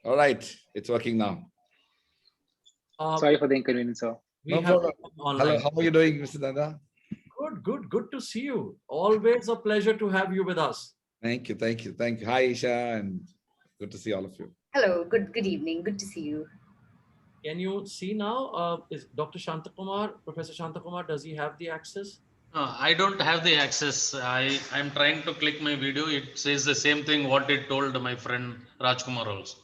All right, it's working now. Sorry for the inconvenience, sir. No problem. Hello, how are you doing, Mr. Nanda? Good to see you. Always a pleasure to have you with us. Thank you. Hi, Isha, and good to see all of you. Hello, good evening. Good to see you. Can you see now? Is Dr. Shantakumar, Professor Shantakumar, does he have the access? I don't have the access. I'm trying to click my video. It says the same thing what it told my friend Rajkumar also.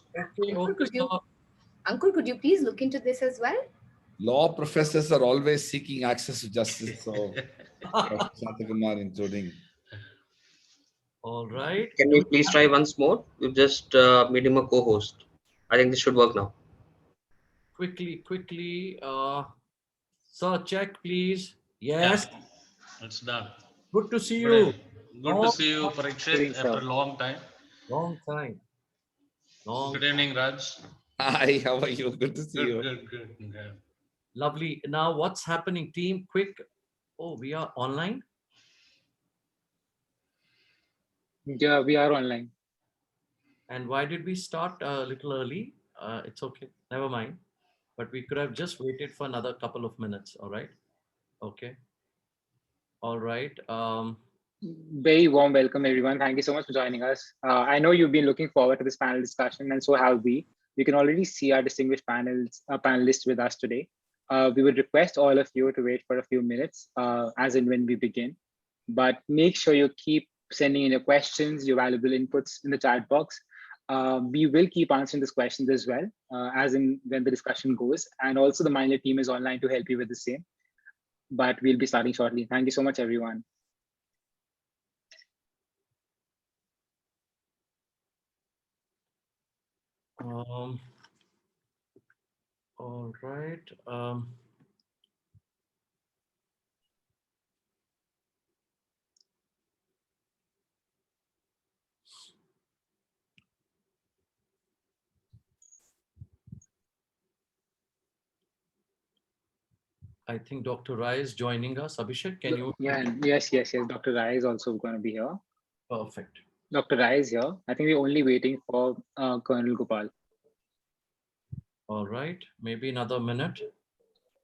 Uncle, could you please look into this as well? Law professors are always seeking access to justice, so Shantakumar including. All right. Can we please try once more? We've just made him a co-host. I think this should work now. Quickly. Sir, check please. Yes. Yeah, it's done. Good to see you. Good to see you, Parikshit, after a long time. Long time. Good evening, Raj. Hi, how are you? Good to see you. Good. Lovely. Now, what's happening, team? Quick. Oh, we are online? Yeah, we are online. And why did we start a little early? It's okay. Never mind. But we could have just waited for another couple of minutes. All right. Okay. All right. Very warm welcome, everyone. Thank you so much for joining us. I know you've been looking forward to this panel discussion, and so have we. You can already see our distinguished panelists with us today. We would request all of you to wait for a few minutes, as and when we begin. But make sure you keep sending in your questions, your valuable inputs in the chat box. We will keep answering these questions as well, as in when the discussion goes. And also the Mindlet team is online to help you with the same. But we'll be starting shortly. Thank you so much, everyone. All right. I think Dr. Rai is joining us. Abhishek, can you? Yeah, yes. Dr. Rai is also going to be here. Perfect. Dr. Rai is here. I think we're only waiting for Colonel Gopal. All right. Maybe another minute.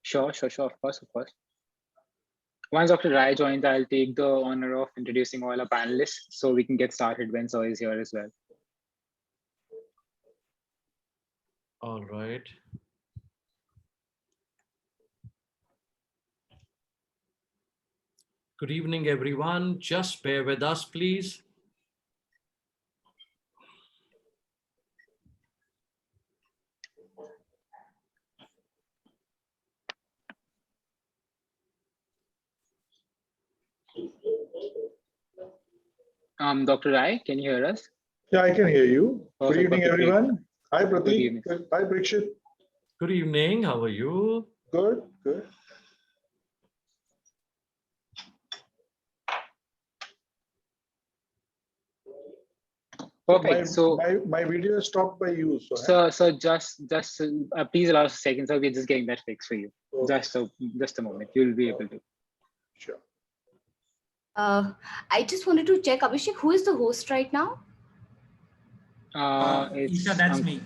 Sure. Of course. Once Dr. Rai joins, I'll take the honor of introducing all our panelists so we can get started when Sir is here as well. All right. Good evening, everyone. Just bear with us, please. Dr. Rai, can you hear us? Yeah, I can hear you. Perfect, good evening, everyone. Hi, Pratik. Hi, Parikshit. Good evening. How are you? Good. Perfect. So my video is stopped by you. So just please allow us a second, sir. We're just getting that fixed for you. Okay. Just a moment. You'll be able to. Sure. I just wanted to check, Abhishek, who is the host right now? Isha, that's me.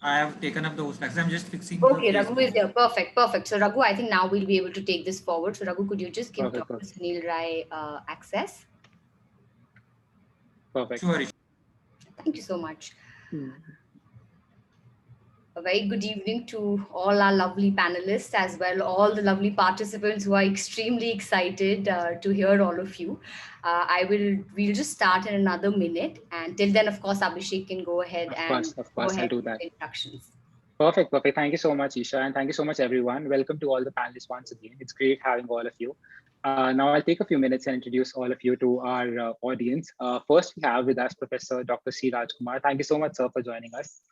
I have taken up the host. I'm just fixing. Okay, Raghu is there. Perfect. So Raghu, I think now we'll be able to take this forward. So Raghu, could you just give Dr. Sunil Rai access? Perfect. Sure. Thank you so much. A very good evening to all our lovely panelists, as well all the lovely participants who are extremely excited to hear all of you. We'll just start in another minute, and till then, of course, Abhishek can go ahead of course, I'll do that. Introductions. Perfect. Thank you so much, Isha, and thank you so much, everyone. Welcome to all the panelists once again. It's great having all of you. Now I'll take a few minutes and introduce all of you to our audience. First, we have with us Professor Dr. C. Rajkumar. Thank you so much, sir, for joining us.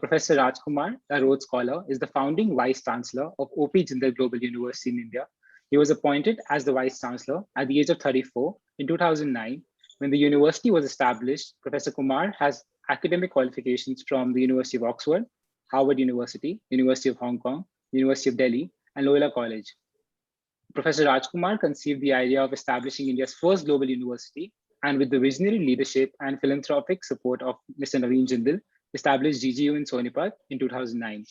Professor Rajkumar, a Rhodes Scholar, is the founding Vice Chancellor of O.P. Jindal Global University in India. He was appointed as the Vice Chancellor at the age of 34 in 2009. When the university was established, Professor Kumar has academic qualifications from the University of Oxford, Harvard University, University of Hong Kong, University of Delhi, and Loyola College. Professor Rajkumar conceived the idea of establishing India's first global university, and with the visionary leadership and philanthropic support of Mr. Naveen Jindal, established GGU in Sonipat in 2009.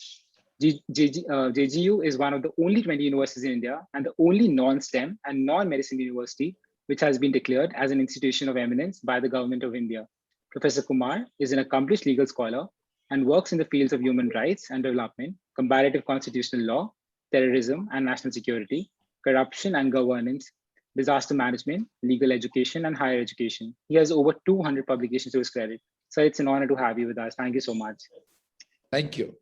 JGU is one of the only 20 universities in India and the only non-STEM and non-medicine university which has been declared as an institution of eminence by the Government of India. Professor Kumar is an accomplished legal scholar and works in the fields of human rights and development, comparative constitutional law, terrorism and national security, corruption and governance, disaster management, legal education, and higher education. He has over 200 publications to his credit. So it's an honor to have you with us. Thank you so much. Thank you.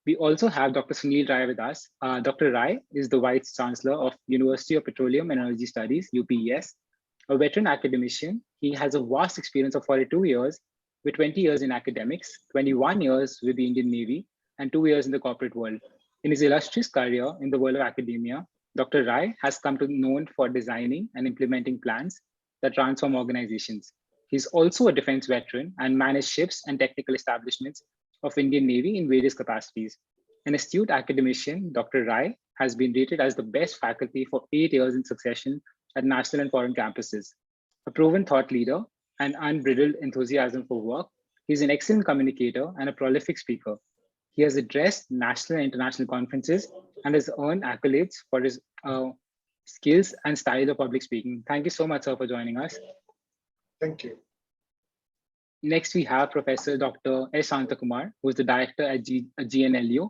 We also have Dr. Sunil Rai with us. Dr. Rai is the Vice Chancellor of University of Petroleum and Energy Studies, UPES, a veteran academician. He has a vast experience of 42 years with 20 years in academics, 21 years with the Indian Navy, and 2 years in the corporate world. In his illustrious career in the world of academia, Dr. Rai has come to be known for designing and implementing plans that transform organizations. He's also a defense veteran and managed ships and technical establishments of Indian Navy in various capacities. An astute academician, Dr. Rai has been rated as the best faculty for 8 years in succession at national and foreign campuses. A proven thought leader and unbridled enthusiasm for work, he's an excellent communicator and a prolific speaker. He has addressed national and international conferences and has earned accolades for his skills and style of public speaking. Thank you so much, sir, for joining us. Thank you. Next, we have Professor Dr. S. Santakumar, who is the director at GNLU.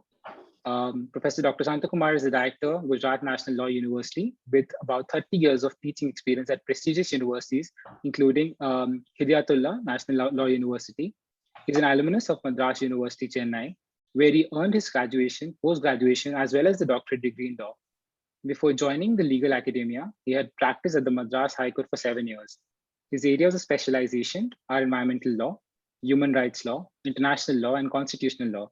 Professor Dr. Santakumar is the director of Gujarat National Law University with about 30 years of teaching experience at prestigious universities, including Hidayatullah National Law University. He's an alumnus of Madras University, Chennai, where he earned his graduation, post-graduation, as well as the doctorate degree in law. Before joining the legal academia, he had practiced at the Madras High Court for 7 years. His areas of specialization are environmental law, human rights law, international law, and constitutional law.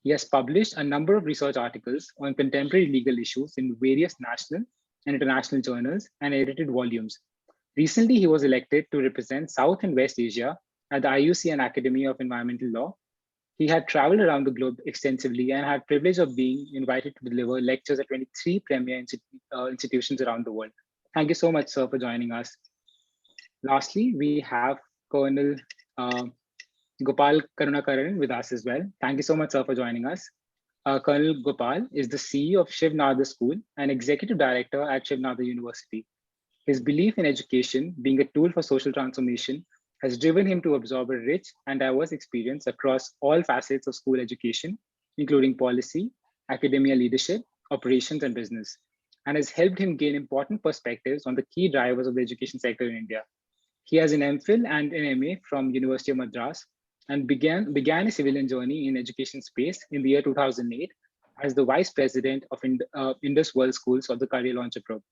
He has published a number of research articles on contemporary legal issues in various national and international journals and edited volumes. Recently, he was elected to represent South and West Asia at the IUCN Academy of Environmental Law. He had traveled around the globe extensively and had privilege of being invited to deliver lectures at 23 premier institutions around the world. Thank you so much, sir, for joining us. Lastly, we have Colonel Gopal Karunakaran with us as well. Thank you so much, sir, for joining us. Colonel Gopal is the CEO of Shiv Nadar School and Executive Director at Shiv Nadar University. His belief in education being a tool for social transformation has driven him to absorb a rich and diverse experience across all facets of school education, including policy, academia leadership, operations, and business, and has helped him gain important perspectives on the key drivers of the education sector in India. He has an MPhil and an MA from University of Madras and began a civilian journey in education space in the year 2008 as the Vice President of Indus World Schools of the Career Launcher Group,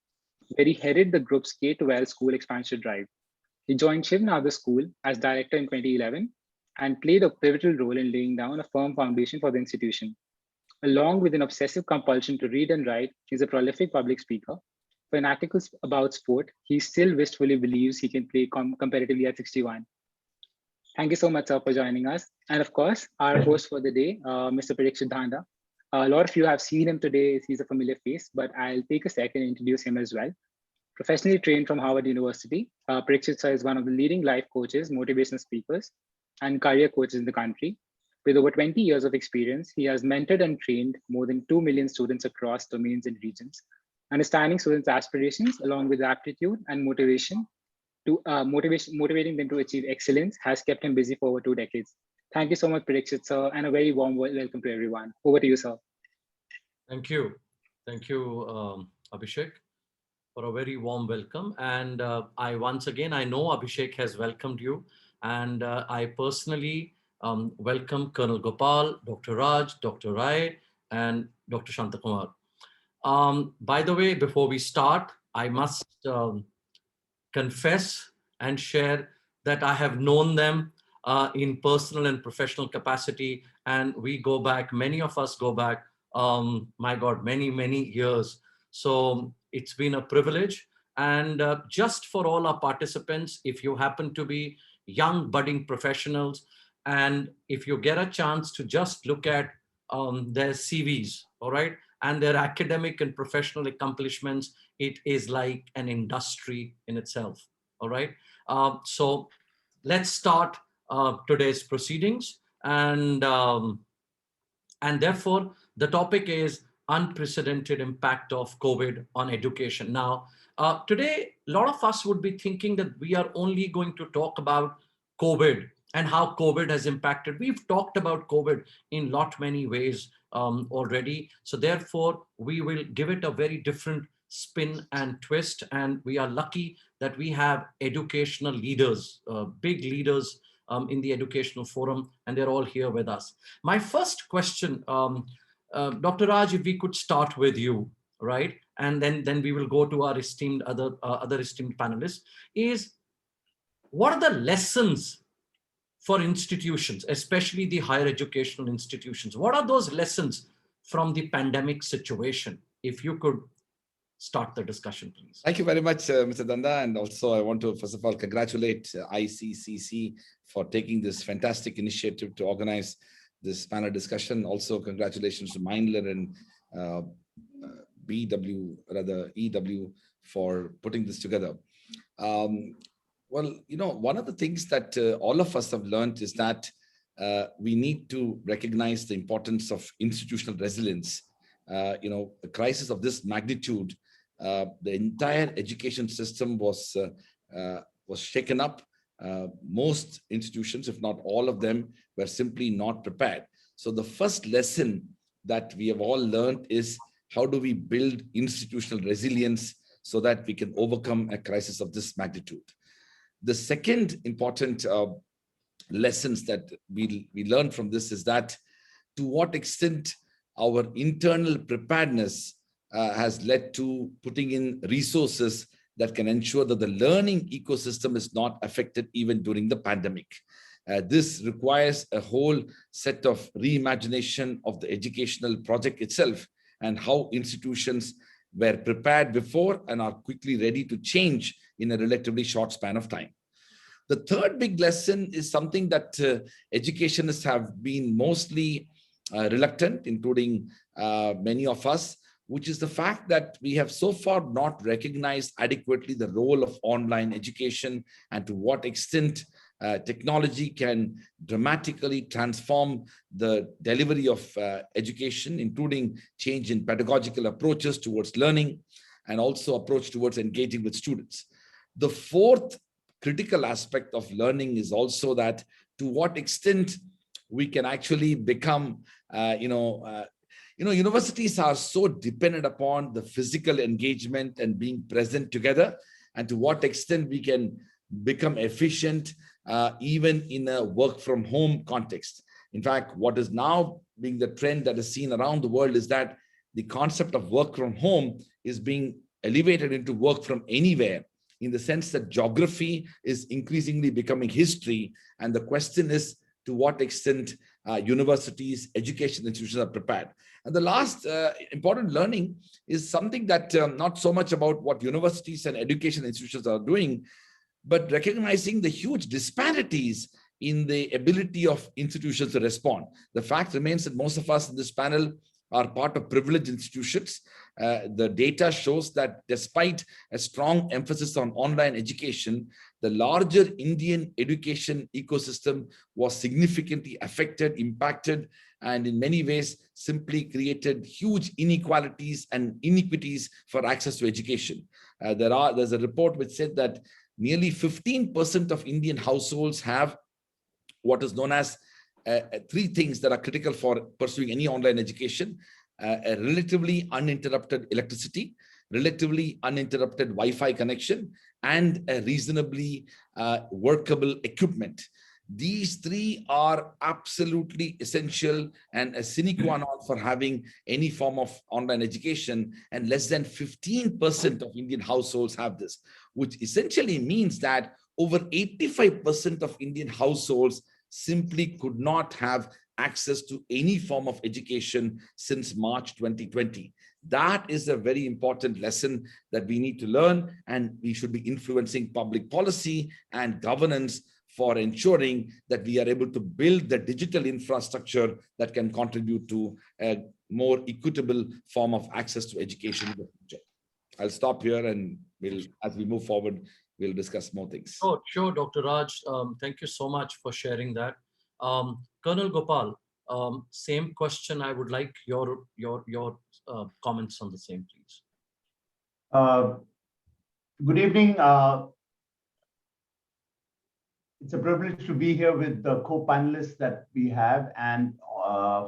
where he headed the group's K-12 school expansion drive. He joined Shiv Nadar School as director in 2011 and played a pivotal role in laying down a firm foundation for the institution. Along with an obsessive compulsion to read and write, he's a prolific public speaker. For an article about sport, he still wistfully believes he can play competitively at 61. Thank you so much, sir, for joining us. And of course, our host for the day, Mr. Parikshit Dhanda. A lot of you have seen him today. He's a familiar face, but I'll take a second to introduce him as well. Professionally trained from Harvard University, Parikshit sir is one of the leading life coaches, motivational speakers, and career coaches in the country. With over 20 years of experience, he has mentored and trained more than 2 million students across domains and regions. Understanding students' aspirations along with aptitude and motivation to motivating them to achieve excellence has kept him busy for over 2 decades. Thank you so much, Parikshit sir, and a very warm welcome to everyone. Over to you, sir. Thank you. Thank you, Abhishek, for a very warm welcome. And I know Abhishek has welcomed you, and I personally welcome Colonel Gopal, Dr. Raj, Dr. Rai, and Dr. Santakumar. By the way, before we start, I must confess and share that I have known them in personal and professional capacity, and we go back, many of us go back, my God, many, many years. So it's been a privilege. And just for all our participants, if you happen to be young budding professionals, and if you get a chance to just look at their CVs, all right, and their academic and professional accomplishments, it is like an industry in itself, all right? So let's start today's proceedings. And therefore, the topic is unprecedented impact of COVID on education. Now, today, a lot of us would be thinking that we are only going to talk about COVID and how COVID has impacted. We've talked about COVID in many ways already. So therefore, we will give it a very different spin and twist. And we are lucky that we have educational leaders, big leaders in the educational forum, and they're all here with us. My first question, Dr. Raj, if we could start with you, right? And then we will go to our esteemed other esteemed panelists, is what are the lessons for institutions, especially the higher educational institutions? What are those lessons from the pandemic situation? If you could start the discussion, please. Thank you very much, Mr. Danda. And also I want to, first of all, congratulate ICCC for taking this fantastic initiative to organize this panel discussion. Also, congratulations to Mindler and EW for putting this together. Well, you know, one of the things that all of us have learned is that we need to recognize the importance of institutional resilience. You know, a crisis of this magnitude, the entire education system was shaken up. Most institutions, if not all of them, were simply not prepared. So the first lesson that we have all learned is how do we build institutional resilience so that we can overcome a crisis of this magnitude. The second important lessons that we learned from this is that to what extent our internal preparedness has led to putting in resources that can ensure that the learning ecosystem is not affected even during the pandemic. This requires a whole set of reimagination of the educational project itself and how institutions were prepared before and are quickly ready to change in a relatively short span of time. The third big lesson is something that educationists have been mostly reluctant, including many of us, which is the fact that we have so far not recognized adequately the role of online education and to what extent technology can dramatically transform the delivery of education, including change in pedagogical approaches towards learning and also approach towards engaging with students. The fourth critical aspect of learning is also that to what extent we can actually become, universities are so dependent upon the physical engagement and being present together, and to what extent we can become efficient even in a work from home context. In fact, what is now being the trend that is seen around the world is that the concept of work from home is being elevated into work from anywhere, in the sense that geography is increasingly becoming history. And the question is to what extent universities, education institutions are prepared. And the last important learning is something that not so much about what universities and education institutions are doing, but recognizing the huge disparities in the ability of institutions to respond. The fact remains that most of us in this panel are part of privileged institutions. The data shows that despite a strong emphasis on online education, the larger Indian education ecosystem was significantly affected, impacted, and in many ways simply created huge inequalities and iniquities for access to education. There's a report which said that nearly 15% of Indian households have what is known as three things that are critical for pursuing any online education: a relatively uninterrupted electricity, relatively uninterrupted Wi-Fi connection, and a reasonably workable equipment. These three are absolutely essential and a sine qua non for having any form of online education, and less than 15% of Indian households have this, which essentially means that over 85% of Indian households simply could not have access to any form of education since March 2020. That is a very important lesson that we need to learn, and we should be influencing public policy and governance for ensuring that we are able to build the digital infrastructure that can contribute to a more equitable form of access to education in the future. I'll stop here, and as we move forward, we'll discuss more things. Oh, sure, Dr. Raj. Thank you so much for sharing that. Colonel Gopal, same question. I would like your comments on the same, please. Good evening. It's a privilege to be here with the co-panelists that we have and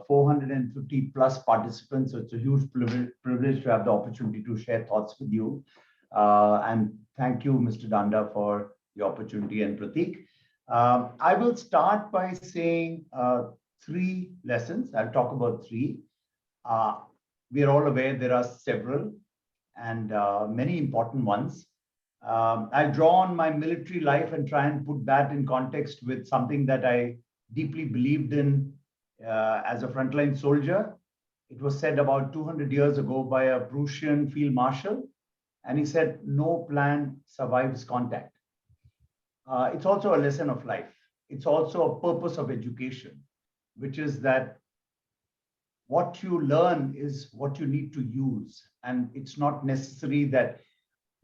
450 plus participants. So it's a huge privilege to have the opportunity to share thoughts with you. And thank you, Mr. Danda, for the opportunity, and Pratik. I will start by saying 3 lessons. I'll talk about 3. We are all aware there are several and many important ones. I'll draw on my military life and try and put that in context with something that I deeply believed in as a frontline soldier. It was said about 200 years ago by a Prussian field marshal, and he said, "No plan survives contact." It's also a lesson of life. It's also a purpose of education, which is that what you learn is what you need to use. And it's not necessary that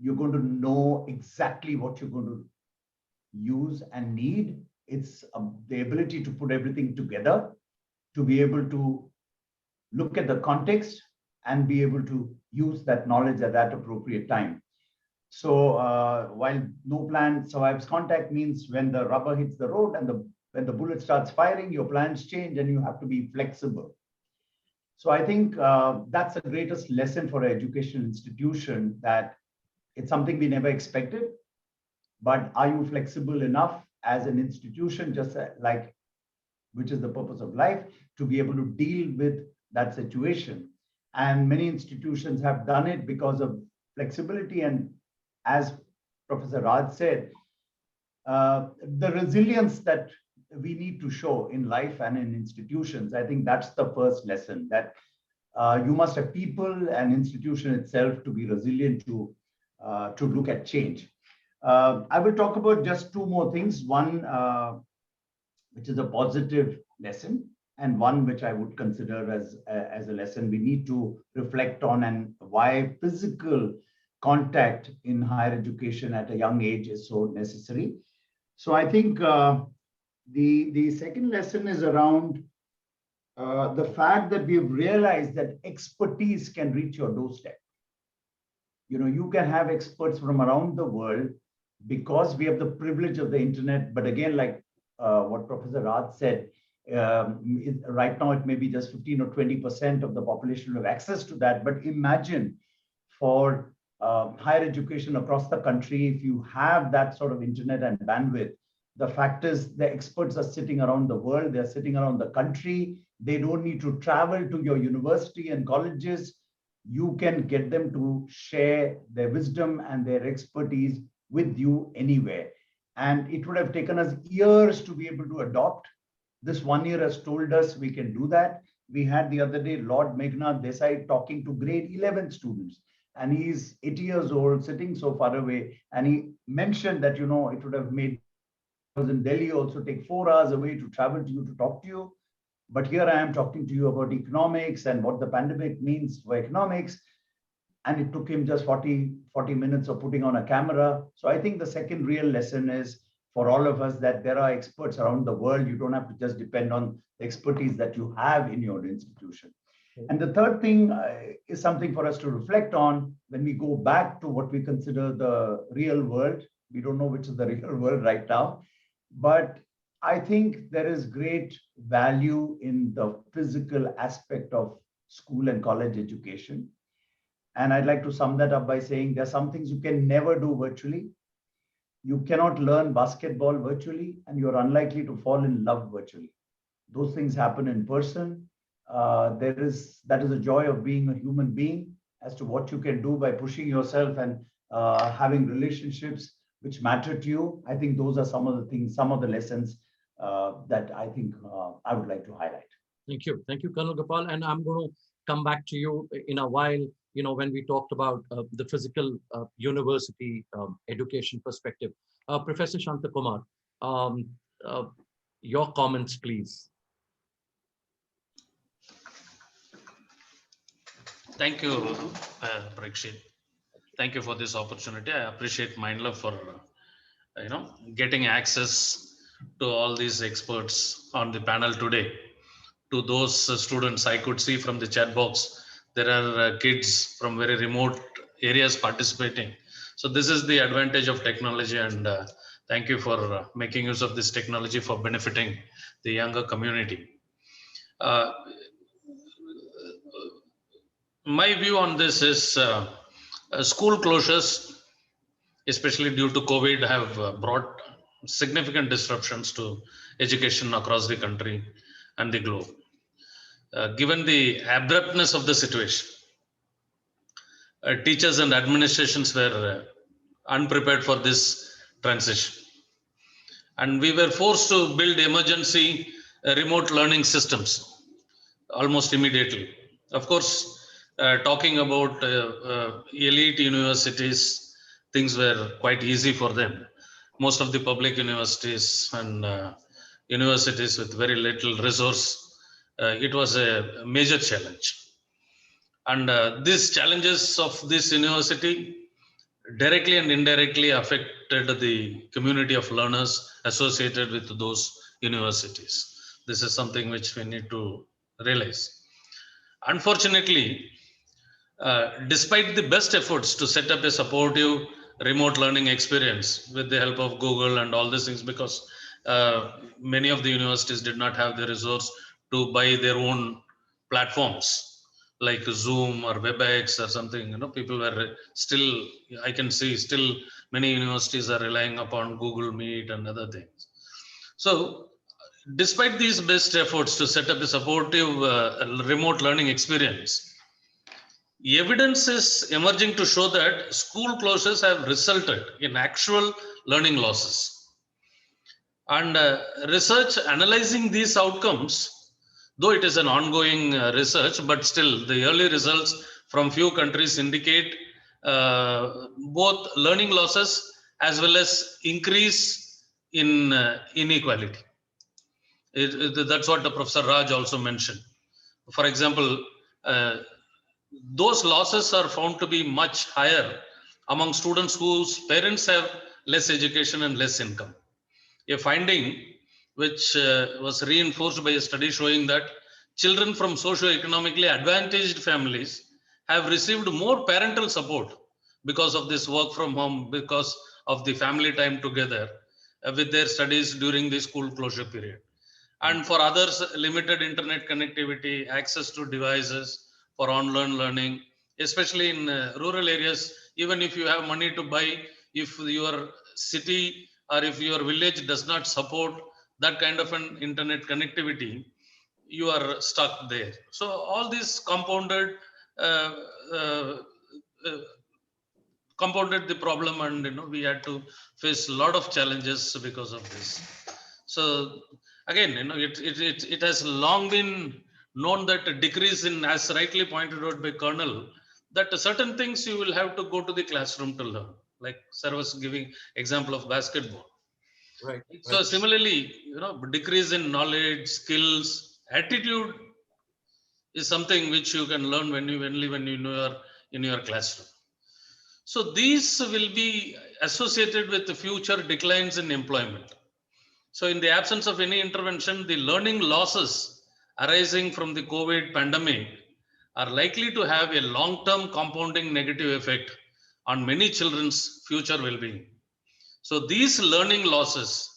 you're going to know exactly what you're going to use and need. It's the ability to put everything together, to be able to look at the context and be able to use that knowledge at that appropriate time. So while no plan survives contact means when the rubber hits the road and when the bullet starts firing, your plans change and you have to be flexible. So I think that's the greatest lesson for an educational institution, that it's something we never expected, but are you flexible enough as an institution, just like, which is the purpose of life, to be able to deal with that situation? And many institutions have done it because of flexibility. And as Professor Raj said, the resilience that we need to show in life and in institutions, I think that's the first lesson, that you must have people and institution itself to be resilient to look at change. I will talk about just 2 more things. One, which is a positive lesson, and one which I would consider as a lesson we need to reflect on, and why physical contact in higher education at a young age is so necessary. So I think the second lesson is around the fact that we've realized that expertise can reach your doorstep. You know, you can have experts from around the world because we have the privilege of the internet. But again, like what Professor Raj said, right now it may be just 15 or 20% of the population who have access to that. But imagine for higher education across the country, if you have that sort of internet and bandwidth, the fact is the experts are sitting around the world, they're sitting around the country. They don't need to travel to your university and colleges. You can get them to share their wisdom and their expertise with you anywhere. And it would have taken us years to be able to adopt. This 1 year has told us we can do that. We had the other day Lord Meghnad Desai talking to grade 11 students, and he's 80 years old, sitting so far away. And he mentioned that, you know, it would have made us in Delhi also take 4 hours away to travel to you to talk to you. But here I am talking to you about economics and what the pandemic means for economics. And it took him just 40 minutes of putting on a camera. So I think the second real lesson is for all of us that there are experts around the world. You don't have to just depend on the expertise that you have in your institution. And the third thing is something for us to reflect on when we go back to what we consider the real world. We don't know which is the real world right now, but I think there is great value in the physical aspect of school and college education. And I'd like to sum that up by saying there are some things you can never do virtually. You cannot learn basketball virtually, and you're unlikely to fall in love virtually. Those things happen in person. That is the joy of being a human being, as to what you can do by pushing yourself and having relationships which matter to you. I think those are some of the things, some of the lessons that I think I would like to highlight. Thank you, Colonel Gopal. And I'm going to come back to you in a while. You know, when we talked about the physical university education perspective, Professor Shantakumar, your comments, please. Thank you, Parikshit. Thank you for this opportunity. I appreciate Mindlove for getting access to all these experts on the panel today. To those students, I could see from the chat box, there are kids from very remote areas participating. So this is the advantage of technology, and thank you for making use of this technology for benefiting the younger community. My view on this is school closures, especially due to COVID, have brought significant disruptions to education across the country and the globe. Given the abruptness of the situation, teachers and administrations were unprepared for this transition. And we were forced to build emergency remote learning systems almost immediately. Of course, talking about elite universities, things were quite easy for them. Most of the public universities and universities with very little resource, it was a major challenge. And these challenges of this university directly and indirectly affected the community of learners associated with those universities. This is something which we need to realize. Unfortunately, despite the best efforts to set up a supportive remote learning experience with the help of Google and all these things, because many of the universities did not have the resource to buy their own platforms like Zoom or WebEx or something, people were still, I can see still many universities are relying upon Google Meet and other things. So despite these best efforts to set up a supportive remote learning experience, evidence is emerging to show that school closures have resulted in actual learning losses. And research analyzing these outcomes, though it is an ongoing research, but still the early results from few countries indicate both learning losses as well as increase in inequality. That's what Professor Raj also mentioned. For example, those losses are found to be much higher among students whose parents have less education and less income. A finding which was reinforced by a study showing that children from socio-economically advantaged families have received more parental support because of this work from home, because of the family time together with their studies during the school closure period. And for others, limited internet connectivity, access to devices for online learning, especially in rural areas. Even if you have money to buy, if your city or if your village does not support that kind of an internet connectivity, you are stuck there. So all this compounded the problem, and we had to face a lot of challenges because of this. So again, it has long been known that a decrease in, as rightly pointed out by Colonel, that certain things you will have to go to the classroom to learn, like Sir was giving example of basketball. Right. So right. Similarly, decrease in knowledge, skills, attitude is something which you can learn when you are in your classroom. So these will be associated with the future declines in employment. So in the absence of any intervention, the learning losses arising from the COVID pandemic are likely to have a long-term compounding negative effect on many children's future well-being. So these learning losses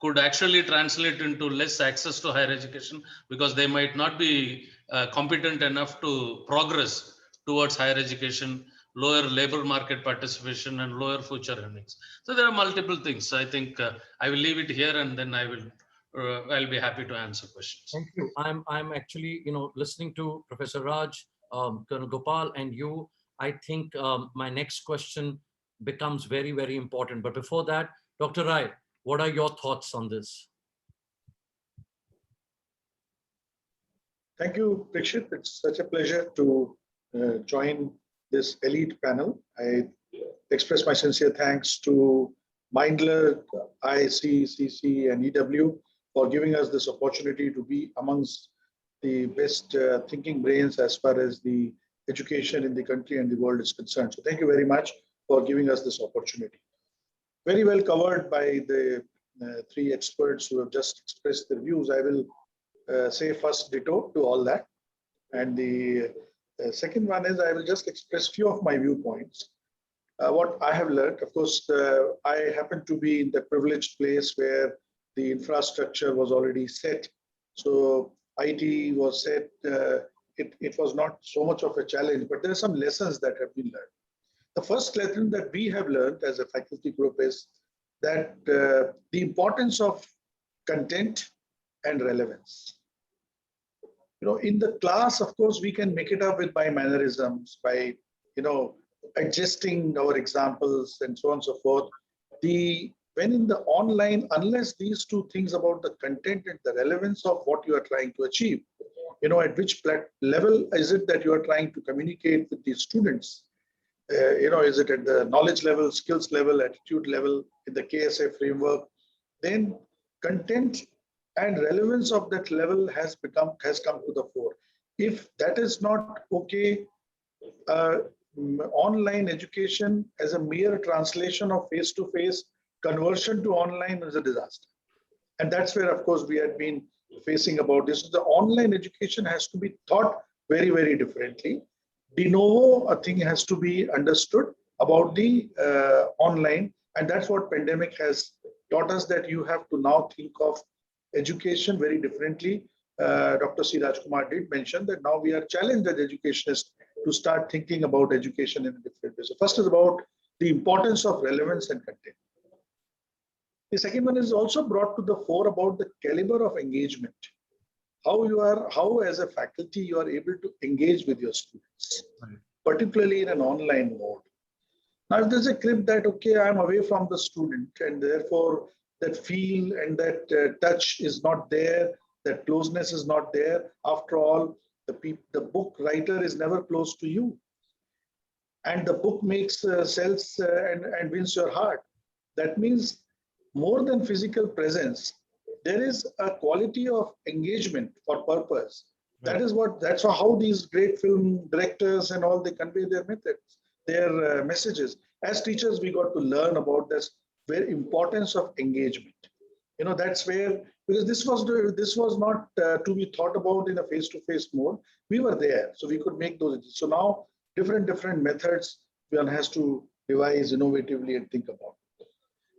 could actually translate into less access to higher education, because they might not be competent enough to progress towards higher education, lower labor market participation, and lower future earnings. So there are multiple things. I think I will leave it here, and then I'll be happy to answer questions. Thank you. I'm actually, listening to Professor Raj, Colonel Gopal, and you. I think my next question becomes very, very important. But before that, Dr. Rai, what are your thoughts on this? Thank you, Prakshit. It's such a pleasure to join this elite panel. I express my sincere thanks to Mindler, ICCC, and EW for giving us this opportunity to be amongst the best thinking brains as far as the education in the country and the world is concerned. So thank you very much for giving us this opportunity. very well covered by the three experts who have just expressed their views. I will say first ditto to all that. And the second one is I will just express few of my viewpoints. What I have learned, of course, I happen to be in the privileged place where the infrastructure was already set. So IT was set. It was not so much of a challenge, but there are some lessons that have been learned. The first lesson that we have learned as a faculty group is that the importance of content and relevance. In the class, of course, we can make it up with by mannerisms, by, adjusting our examples and so on and so forth. When in the online, unless these two things about the content and the relevance of what you are trying to achieve, at which level is it that you are trying to communicate with the students? Is it at the knowledge level, skills level, attitude level, in the KSA framework? Then content and relevance of that level has come to the fore. If that is not okay, online education as a mere translation of face-to-face conversion to online is a disaster. And that's where, of course, we had been facing about this. The online education has to be taught very, very differently. De novo, a thing has to be understood about the online. And that's what pandemic has taught us, that you have to now think of education very differently. Dr. C. Rajkumar did mention that now we are challenged as educationists to start thinking about education in a different way. So first is about the importance of relevance and content. The second one is also brought to the fore about the caliber of engagement. How as a faculty you are able to engage with your students, particularly in an online mode. Now, if there's a clip that, okay, I'm away from the student and therefore that feel and that touch is not there, that closeness is not there. After all, the book writer is never close to you. And the book makes sells and wins your heart. That means more than physical presence, there is a quality of engagement for purpose. Right. That's how these great film directors and all, they convey their methods, their messages. As teachers, we got to learn about this very importance of engagement. That's where, because this was not to be thought about in a face-to-face mode. We were there, so we could make those. So now different methods one has to devise innovatively and think about.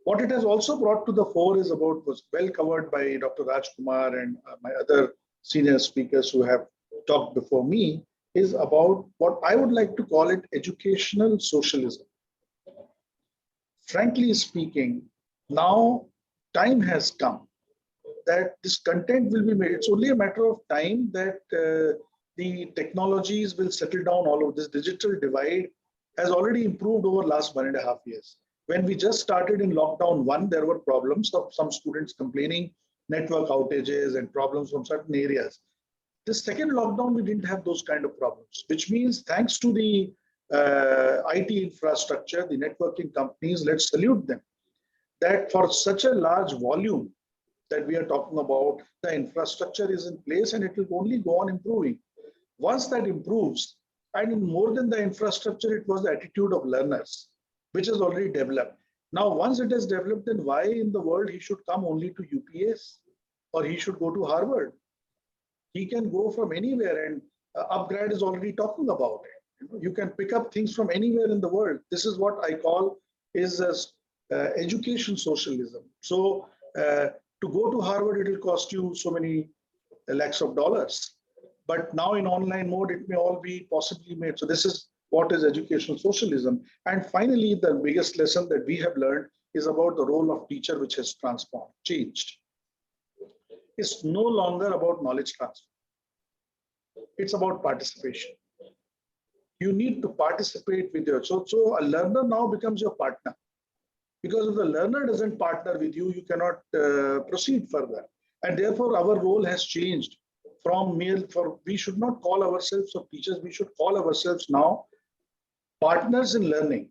What it has also brought to the fore was well covered by Dr. Rajkumar and my other senior speakers who have talked before me, is about what I would like to call it educational socialism. Frankly speaking, now time has come that this content will be made. It's only a matter of time that the technologies will settle down. All of this digital divide has already improved over the last 1.5 years. When we just started in lockdown 1, there were problems of some students complaining, network outages and problems from certain areas. The second lockdown, we didn't have those kind of problems, which means thanks to the IT infrastructure, the networking companies, let's salute them, that for such a large volume that we are talking about, the infrastructure is in place and it will only go on improving. Once that improves, and more than the infrastructure, it was the attitude of learners, which is already developed. Now, once it is developed, then why in the world he should come only to UPS or he should go to Harvard? He can go from anywhere, and Upgrad is already talking about it. You can pick up things from anywhere in the world. This is what I call is education socialism. So to go to Harvard, it will cost you so many lakhs of dollars. But now in online mode, it may all be possibly made. So this is what is educational socialism. And finally, the biggest lesson that we have learned is about the role of teacher, which has transformed, changed. It's no longer about knowledge transfer. It's about participation. You need to participate with your, so a learner now becomes your partner. Because if the learner doesn't partner with you, you cannot proceed further. And therefore, our role has changed from we should not call ourselves of teachers, we should call ourselves now partners in learning.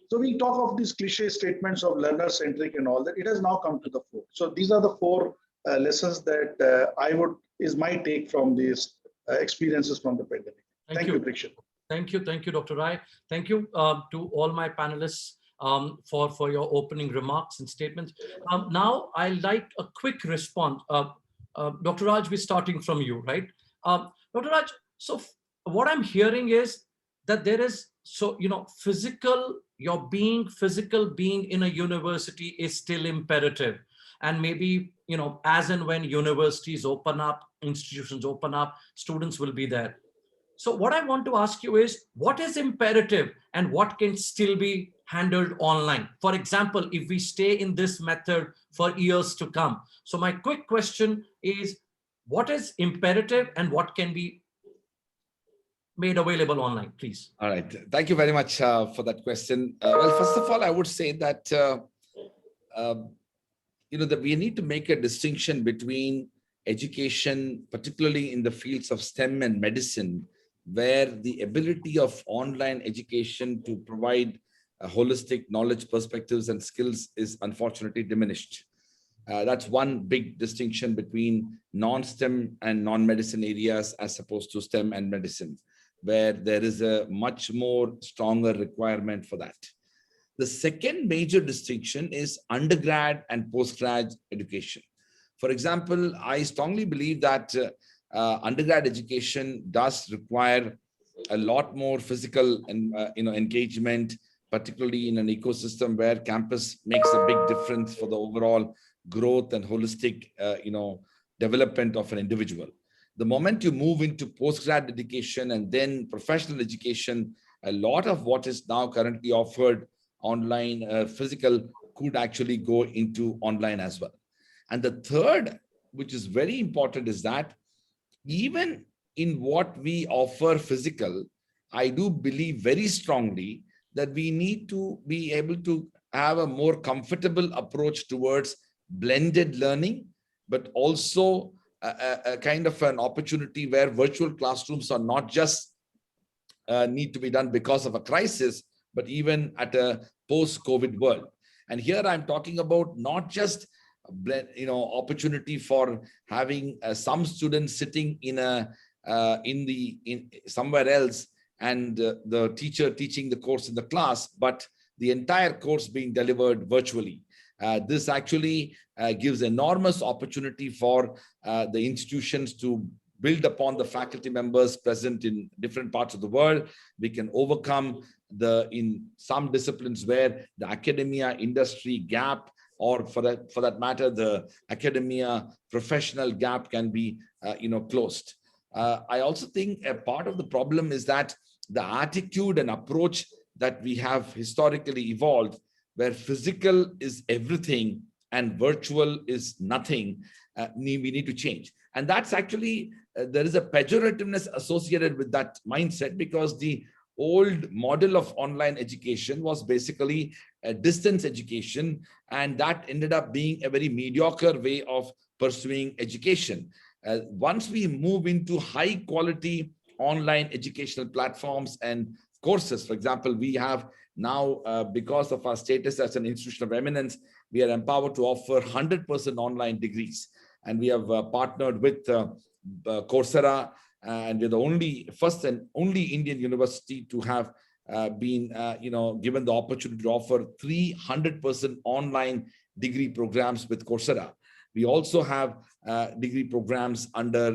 So we talk of these cliche statements of learner-centric and all that, it has now come to the fore. So these are the 4 lessons that is my take from these experiences from the pandemic. Thank you, Prikshit. Thank you, Dr. Rai. Thank you to all my panelists for your opening remarks and statements. Now, I like a quick response. Dr. Raj, we're starting from you, right? Dr. Raj, so what I'm hearing is that there is, your physical being in a university is still imperative. And maybe, as and when universities open up, institutions open up, students will be there. So what I want to ask you is, what is imperative and what can still be handled online? For example, if we stay in this method for years to come. So my quick question is, what is imperative and what can be made available online, please? All right. Thank you very much for that question. Well, first of all, I would say that, that we need to make a distinction between education, particularly in the fields of STEM and medicine, where the ability of online education to provide holistic knowledge, perspectives, and skills is unfortunately diminished. That's one big distinction between non-STEM and non-medicine areas as opposed to STEM and medicine, where there is a much more stronger requirement for that. The second major distinction is undergrad and postgrad education. For example, I strongly believe that undergrad education does require a lot more physical and engagement, particularly in an ecosystem where campus makes a big difference for the overall growth and holistic development of an individual. The moment you move into postgrad education and then professional education, a lot of what is now currently offered online, physical, could actually go into online as well. And the third, which is very important, is that even in what we offer physical, I do believe very strongly that we need to be able to have a more comfortable approach towards blended learning, but also a kind of an opportunity where virtual classrooms are not just need to be done because of a crisis, but even at a post-COVID world. And here I'm talking about not just opportunity for having some students sitting in somewhere else and the teacher teaching the course in the class, but the entire course being delivered virtually. This actually gives enormous opportunity for the institutions to build upon the faculty members present in different parts of the world. We can overcome in some disciplines where the academia industry gap, or for that matter, the academia professional gap can be closed. I also think a part of the problem is that the attitude and approach that we have historically evolved, where physical is everything and virtual is nothing, we need to change. And that's actually, there is a pejorativeness associated with that mindset, because the old model of online education was basically a distance education, and that ended up being a very mediocre way of pursuing education. Once we move into high quality online educational platforms and courses, for example, we have now, because of our status as an institution of eminence, we are empowered to offer 100% online degrees. And we have partnered with Coursera, and we're the first and only Indian university to have been given the opportunity to offer 300% online degree programs with Coursera. We also have degree programs under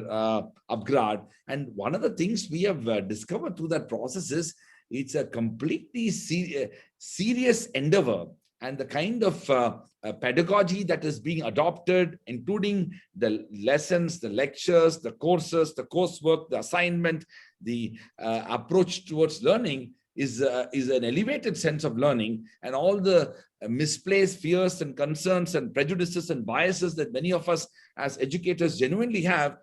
Upgrad. And one of the things we have discovered through that process is it's a completely serious endeavor, and the kind of pedagogy that is being adopted, including the lessons, the lectures, the courses, the coursework, the assignment, the approach towards learning is an elevated sense of learning, and all the misplaced fears and concerns and prejudices and biases that many of us as educators genuinely have,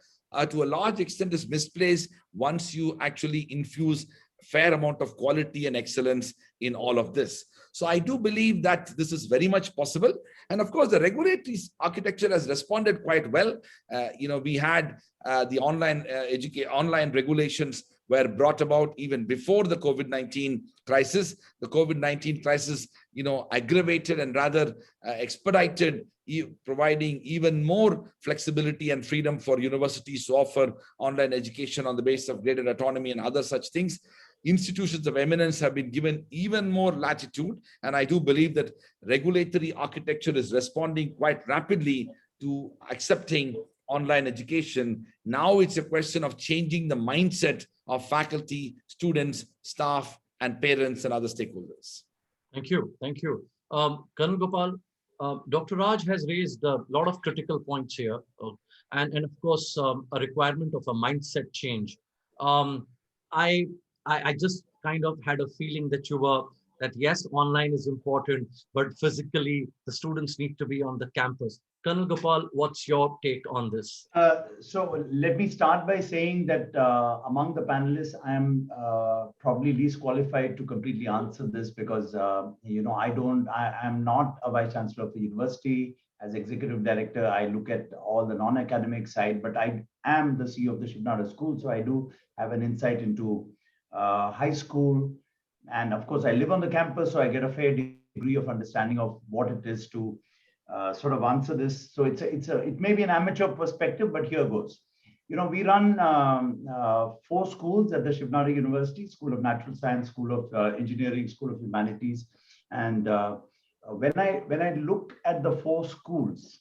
to a large extent is misplaced once you actually infuse fair amount of quality and excellence in all of this. So I do believe that this is very much possible. And of course, the regulatory architecture has responded quite well. We had the online regulations were brought about even before the COVID-19 crisis. The COVID-19 crisis, aggravated and rather expedited, providing even more flexibility and freedom for universities to offer online education on the basis of greater autonomy and other such things. institutions of eminence have been given even more latitude. And I do believe that regulatory architecture is responding quite rapidly to accepting online education. Now it's a question of changing the mindset of faculty, students, staff, and parents and other stakeholders. Thank you. Thank you. Colonel Gopal, Dr. Raj has raised a lot of critical points here, and of course, a requirement of a mindset change. I just kind of had a feeling that that yes, online is important, but physically the students need to be on the campus. Colonel Gopal, what's your take on this? So let me start by saying that among the panelists, I am probably least qualified to completely answer this because, I am not a vice chancellor of the university. As executive director, I look at all the non-academic side, but I am the CEO of the Shiv Nada School. So I do have an insight into high school. And of course, I live on the campus, so I get a fair degree of understanding of what it is to sort of answer this. So it may be an amateur perspective, but here goes. We run 4 schools at the Shiv Nada University: School of Natural Science, School of Engineering, School of Humanities. And when I look at the 4 schools,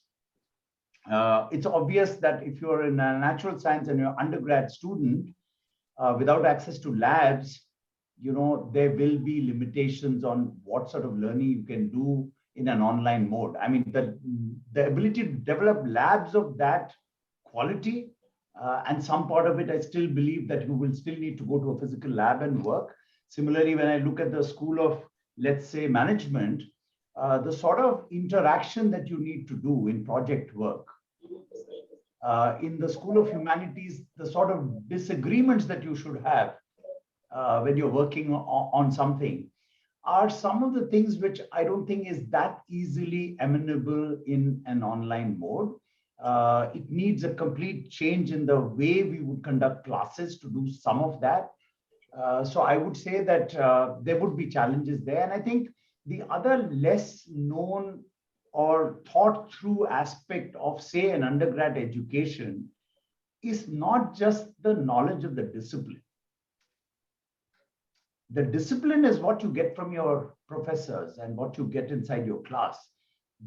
it's obvious that if you're in a natural science and you're an undergrad student without access to labs, there will be limitations on what sort of learning you can do in an online mode. I mean, the ability to develop labs of that quality, and some part of it, I still believe that you will still need to go to a physical lab and work. Similarly, when I look at the School of, let's say, Management, the sort of interaction that you need to do in project work. In the School of Humanities, the sort of disagreements that you should have when you're working on something are some of the things which I don't think is that easily amenable in an online mode. It needs a complete change in the way we would conduct classes to do some of that. So I would say that there would be challenges there. And I think the other less known or thought through aspect of, say, an undergrad education is not just the knowledge of the discipline. The discipline is what you get from your professors and what you get inside your class.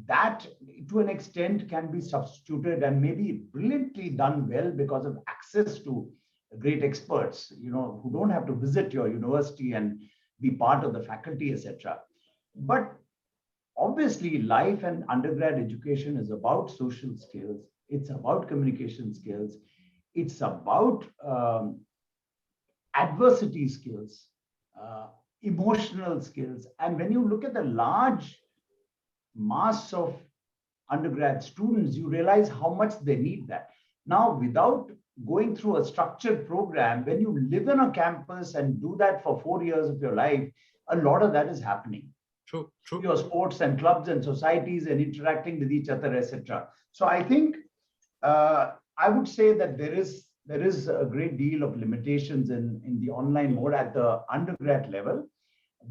That, to an extent, can be substituted and maybe brilliantly done well because of access to great experts, who don't have to visit your university and be part of the faculty, etc. But obviously, life and undergrad education is about social skills. It's about communication skills. It's about adversity skills, emotional skills. And when you look at the large mass of undergrad students, you realize how much they need that. Now, without going through a structured program, when you live on a campus and do that for 4 years of your life, a lot of that is happening. True. Your sports and clubs and societies and interacting with each other, etc. So I think I would say that there is a great deal of limitations in the online mode at the undergrad level,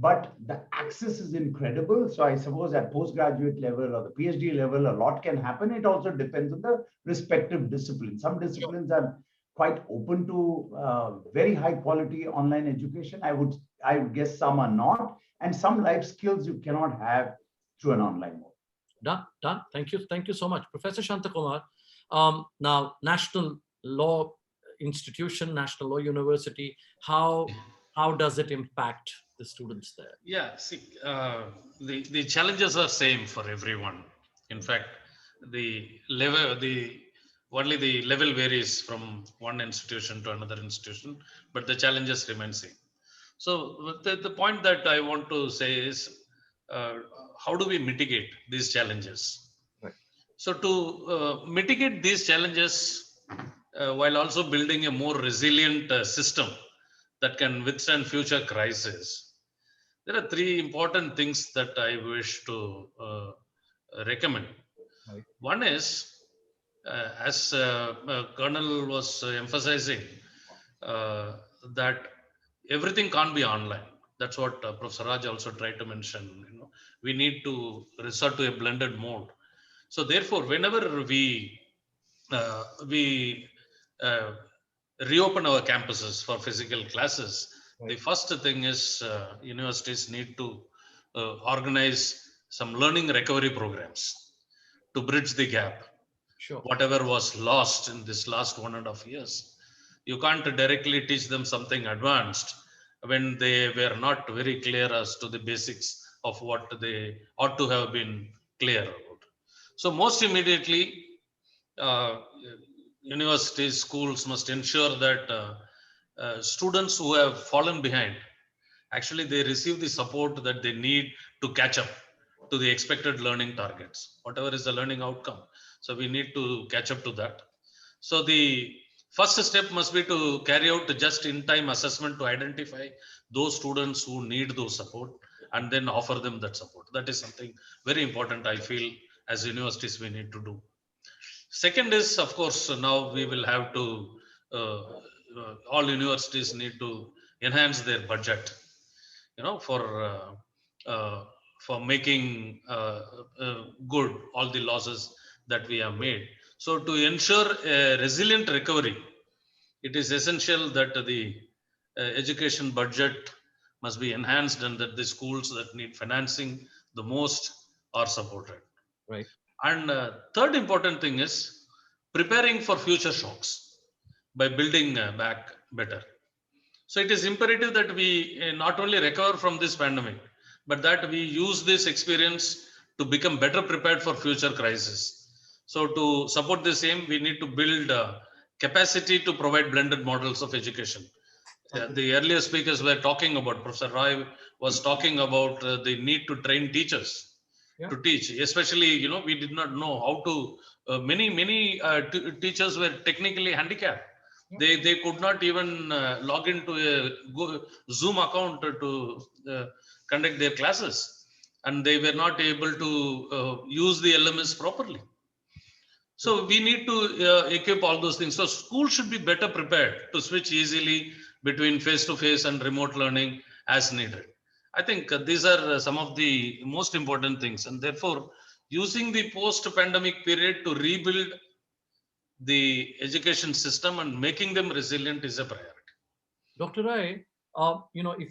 but the access is incredible. So I suppose at postgraduate level or the PhD level, a lot can happen. It also depends on the respective discipline. Some disciplines are quite open to very high quality online education. I would guess some are not. And some life skills you cannot have through an online mode. Done. Thank you so much. Professor Shantakumar, now National Law Institution, National Law University, how does it impact the students there? Yeah, see, the challenges are same for everyone. In fact, only the level varies from one institution to another institution, but the challenges remain same. So the point that I want to say is, how do we mitigate these challenges? Right. So to mitigate these challenges, while also building a more resilient system that can withstand future crises, there are 3 important things that I wish to recommend. Right. One is, as Colonel was emphasizing, that everything can't be online. That's what Professor Raj also tried to mention. We need to resort to a blended mode. So therefore, whenever we reopen our campuses for physical classes, The first thing is universities need to organize some learning recovery programs to bridge the gap. Sure. Whatever was lost in this last 1.5 years. You can't directly teach them something advanced when they were not very clear as to the basics of what they ought to have been clear about. So most immediately, universities, schools must ensure that students who have fallen behind, actually they receive the support that they need to catch up to the expected learning targets, whatever is the learning outcome. So we need to catch up to that. So the first step must be to carry out the just in time assessment to identify those students who need those support and then offer them that support. That is something very important, I feel, as universities we need to do. Second is, of course, now we will have to, all universities need to enhance their budget, for making good all the losses that we have made. So to ensure a resilient recovery, it is essential that the education budget must be enhanced and that the schools that need financing the most are supported. Right. And third important thing is preparing for future shocks by building back better. So it is imperative that we not only recover from this pandemic, but that we use this experience to become better prepared for future crises. So to support the same, we need to build capacity to provide blended models of education. The earlier speakers were talking about, Professor Roy was talking about the need to train teachers to teach, especially, we did not know how to, many teachers were technically handicapped. They could not even log into a Zoom account to conduct their classes, and they were not able to use the LMS properly. So we need to equip all those things. So school should be better prepared to switch easily between face-to-face and remote learning as needed. I think these are some of the most important things, and therefore using the post-pandemic period to rebuild the education system and making them resilient is a priority. Dr. Rai,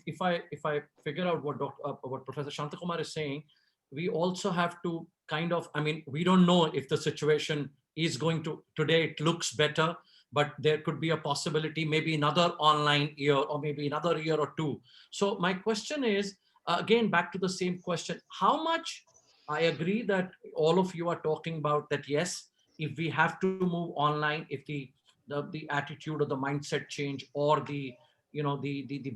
if I figure out what Professor Shantakumar is saying, we also have to kind of, we don't know if the situation is going to, today it looks better, but there could be a possibility, maybe another online year or maybe another year or two. So my question is, again, back to the same question, how much, I agree that all of you are talking about that, yes, if we have to move online, if the attitude or the mindset change or the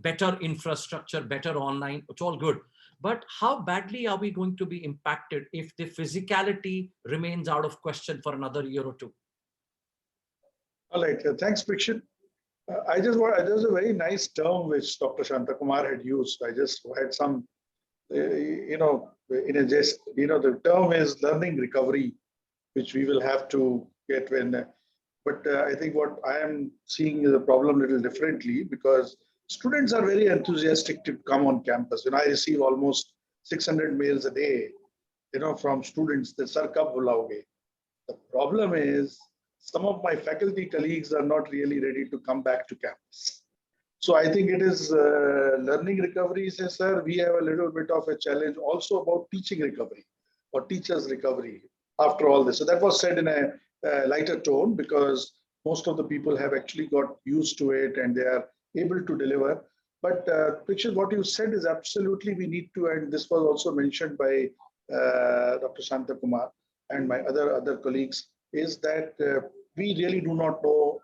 better infrastructure, better online, it's all good. But how badly are we going to be impacted if the physicality remains out of question for another year or two? All right, thanks, Prakshit. There's a very nice term which Dr. Shantakumar had used. I just had some, the term is learning recovery, which we will have to get when. But I think what I am seeing is a problem a little differently, because students are very enthusiastic to come on campus. I receive almost 600 mails a day, from students that sir kab bulaoge. The problem is some of my faculty colleagues are not really ready to come back to campus. So I think it is learning recovery, says sir. We have a little bit of a challenge also about teaching recovery or teachers recovery after all this. So that was said in a lighter tone, because most of the people have actually got used to it and they are able to deliver. But Prakshit, what you said is absolutely we need to, and this was also mentioned by Dr. Shantakumar and my other colleagues, is that we really do not know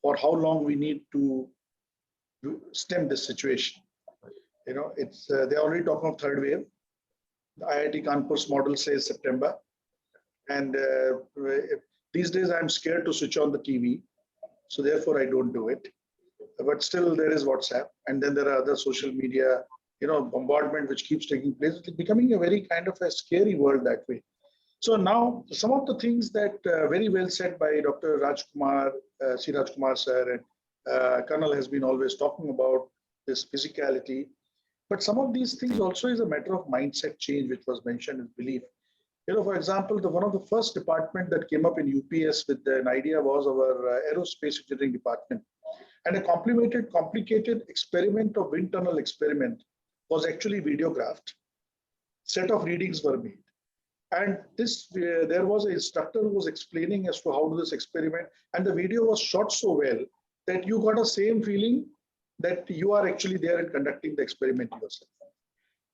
for how long we need to stem this situation. It's they're already talking of third wave. The IIT Kanpur's model says September, and these days I'm scared to switch on the TV, so therefore I don't do it. But still, there is WhatsApp, and then there are other social media, bombardment which keeps taking place. It's becoming a very kind of a scary world that way. So now, some of the things that very well said by Dr. Rajkumar, C. Rajkumar sir, and Colonel has been always talking about this physicality. But some of these things also is a matter of mindset change, which was mentioned in belief. For example, one of the first department that came up in UPS with an idea was our aerospace engineering department. And a complicated experiment of wind tunnel experiment was actually videographed. Set of readings were made. And there was an instructor who was explaining as to how to do this experiment. And the video was shot so well that you got a same feeling that you are actually there and conducting the experiment yourself.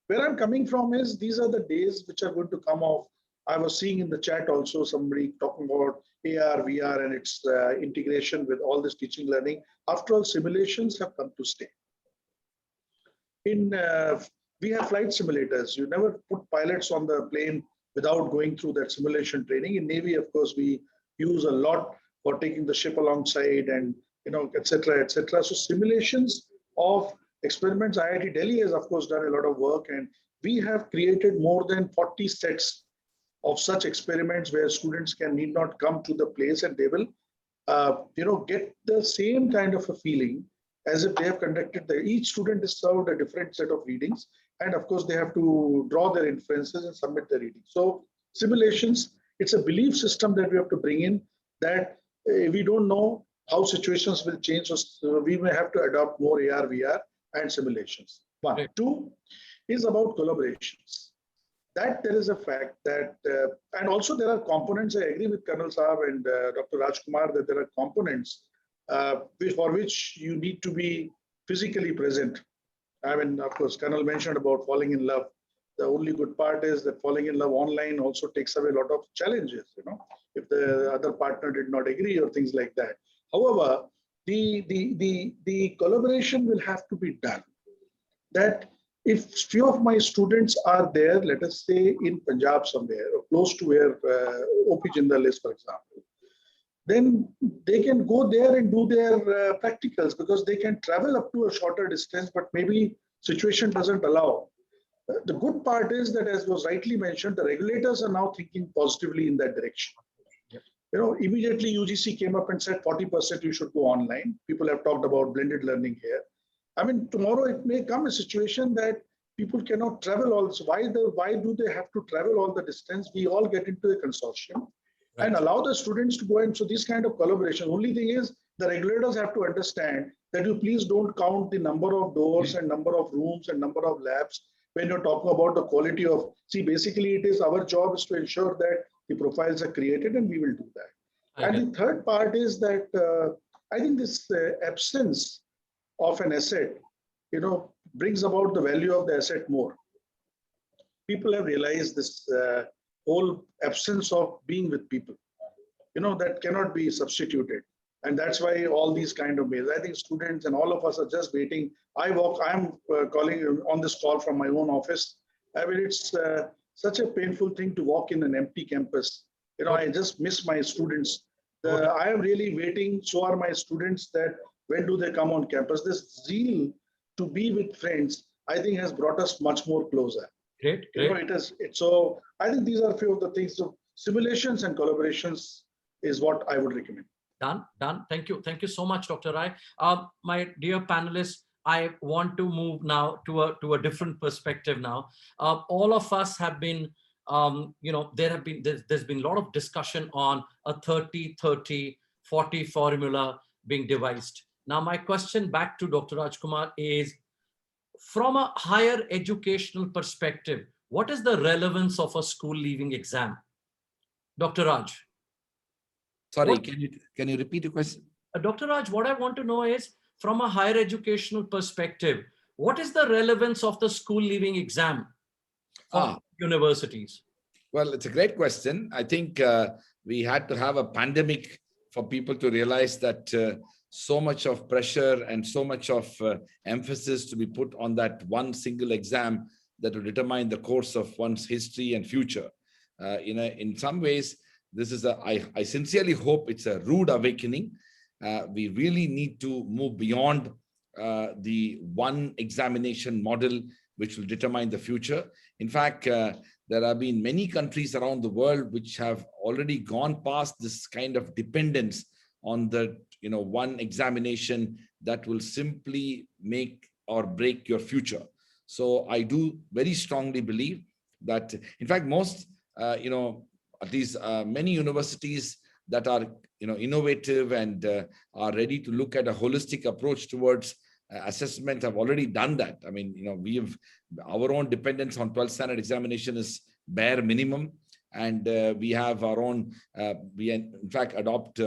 Where I'm coming from is these are the days which are going to come off. I was seeing in the chat also somebody talking about AR, VR and its integration with all this teaching learning. After all, simulations have come to stay. We have flight simulators. You never put pilots on the plane without going through that simulation training. In Navy, of course, we use a lot for taking the ship alongside and, et cetera, et cetera. So simulations of experiments, IIT Delhi has, of course, done a lot of work, and we have created more than 40 sets of such experiments where students need not come to the place and they will, get the same kind of a feeling as if they have conducted each student is served a different set of readings. And of course, they have to draw their inferences and submit their readings. So simulations, it's a belief system that we have to bring in that we don't know how situations will change. So we may have to adopt more AR, VR and simulations. One. Right. Two is about collaborations. That there is a fact that, and also there are components, I agree with Colonel Saab and Dr. Rajkumar that there are components for which you need to be physically present. I mean, of course, Colonel mentioned about falling in love. The only good part is that falling in love online also takes away a lot of challenges, if the other partner did not agree or things like that. However, the collaboration will have to be done. That if few of my students are there, let us say in Punjab somewhere, or close to where OP Jindal is, for example, then they can go there and do their practicals because they can travel up to a shorter distance, but maybe situation doesn't allow. The good part is that, as was rightly mentioned, the regulators are now thinking positively in that direction. Yep. Immediately UGC came up and said 40% you should go online. People have talked about blended learning here. I mean, tomorrow it may come a situation that people cannot travel also. Why do they have to travel all the distance? We all get into a consortium. Right. And allow the students to go in. So this kind of collaboration. Only thing is the regulators have to understand that you please don't count the number of doors and number of rooms and number of labs when you're talking about the quality of. See, basically it is our job is to ensure that the profiles are created, and we will do that. And the third part is that I think this absence of an asset, brings about the value of the asset more. People have realized this whole absence of being with people, that cannot be substituted. And that's why all these kind of mails, I think students and all of us are just waiting. I'm calling on this call from my own office. I mean, it's such a painful thing to walk in an empty campus. I just miss my students. I am really waiting. So are my students, that when do they come on campus? This zeal to be with friends, I think has brought us much more closer. Great. So I think these are a few of the things. So simulations and collaborations is what I would recommend. Done. Thank you so much, Dr. Rai. My dear panelists, I want to move now to a different perspective now. All of us have been, there's been a lot of discussion on a 30-30-40 formula being devised. Now, my question back to Dr. Rajkumar is, from a higher educational perspective, what is the relevance of a school leaving exam? Dr. Raj. Sorry, can you repeat the question? Dr. Raj, what I want to know is, from a higher educational perspective, what is the relevance of the school leaving exam for universities? Well, it's a great question. I think we had to have a pandemic for people to realize that so much of pressure and so much of emphasis to be put on that one single exam that will determine the course of one's history and future. In some ways, this is I sincerely hope it's a rude awakening. We really need to move beyond the one examination model which will determine the future. In fact, there have been many countries around the world which have already gone past this kind of dependence on the one examination that will simply make or break your future. So I do very strongly believe that, in fact, most these many universities that are innovative and are ready to look at a holistic approach towards assessment have already done that. I mean, we have our own dependence on 12th standard examination is bare minimum, and we have our own. We in fact adopt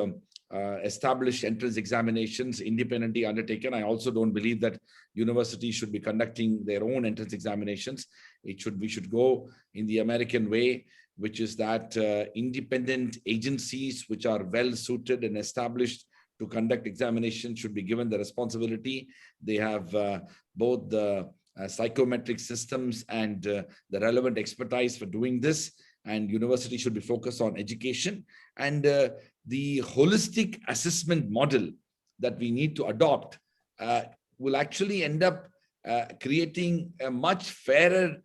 established entrance examinations independently undertaken. I also don't believe that universities should be conducting their own entrance examinations. We should go in the American way, which is that independent agencies which are well suited and established to conduct examinations should be given the responsibility. They have both the psychometric systems and the relevant expertise for doing this. And university should be focused on education and the holistic assessment model that we need to adopt will actually end up creating a much fairer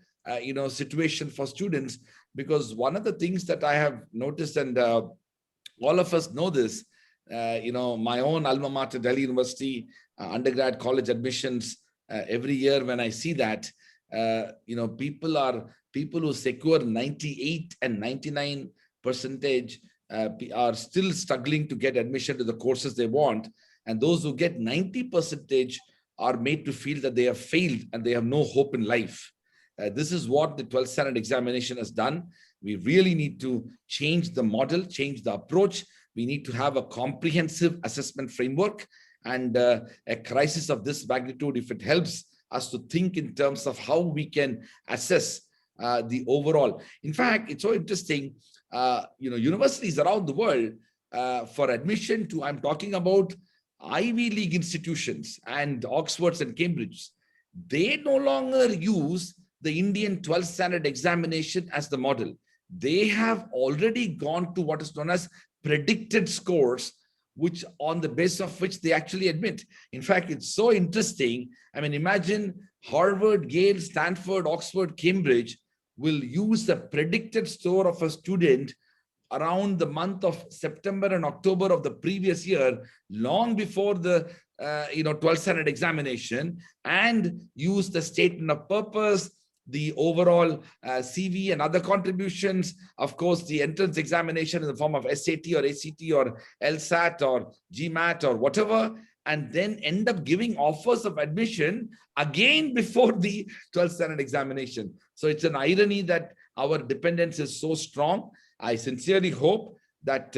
situation for students. Because one of the things that I have noticed, and all of us know this, my own alma mater, Delhi University, undergrad college admissions, every year when I see that, people who secure 98 and 99% are still struggling to get admission to the courses they want. And those who get 90% are made to feel that they have failed and they have no hope in life. This is what the 12th standard examination has done. We really need to change the model, change the approach. We need to have a comprehensive assessment framework, and a crisis of this magnitude, if it helps us to think in terms of how we can assess the overall. In fact, it's so interesting, universities around the world for admission to, I'm talking about Ivy League institutions and Oxfords and Cambridge, they no longer use the Indian 12th standard examination as the model. They have already gone to what is known as predicted scores, which on the basis of which they actually admit. In fact, it's so interesting. I mean, imagine Harvard, Yale, Stanford, Oxford, Cambridge will use the predicted score of a student around the month of September and October of the previous year, long before the 12th standard examination, and use the statement of purpose, the overall CV and other contributions, of course, the entrance examination in the form of SAT or ACT or LSAT or GMAT or whatever, and then end up giving offers of admission again before the 12th standard examination. So it's an irony that our dependence is so strong. I sincerely hope that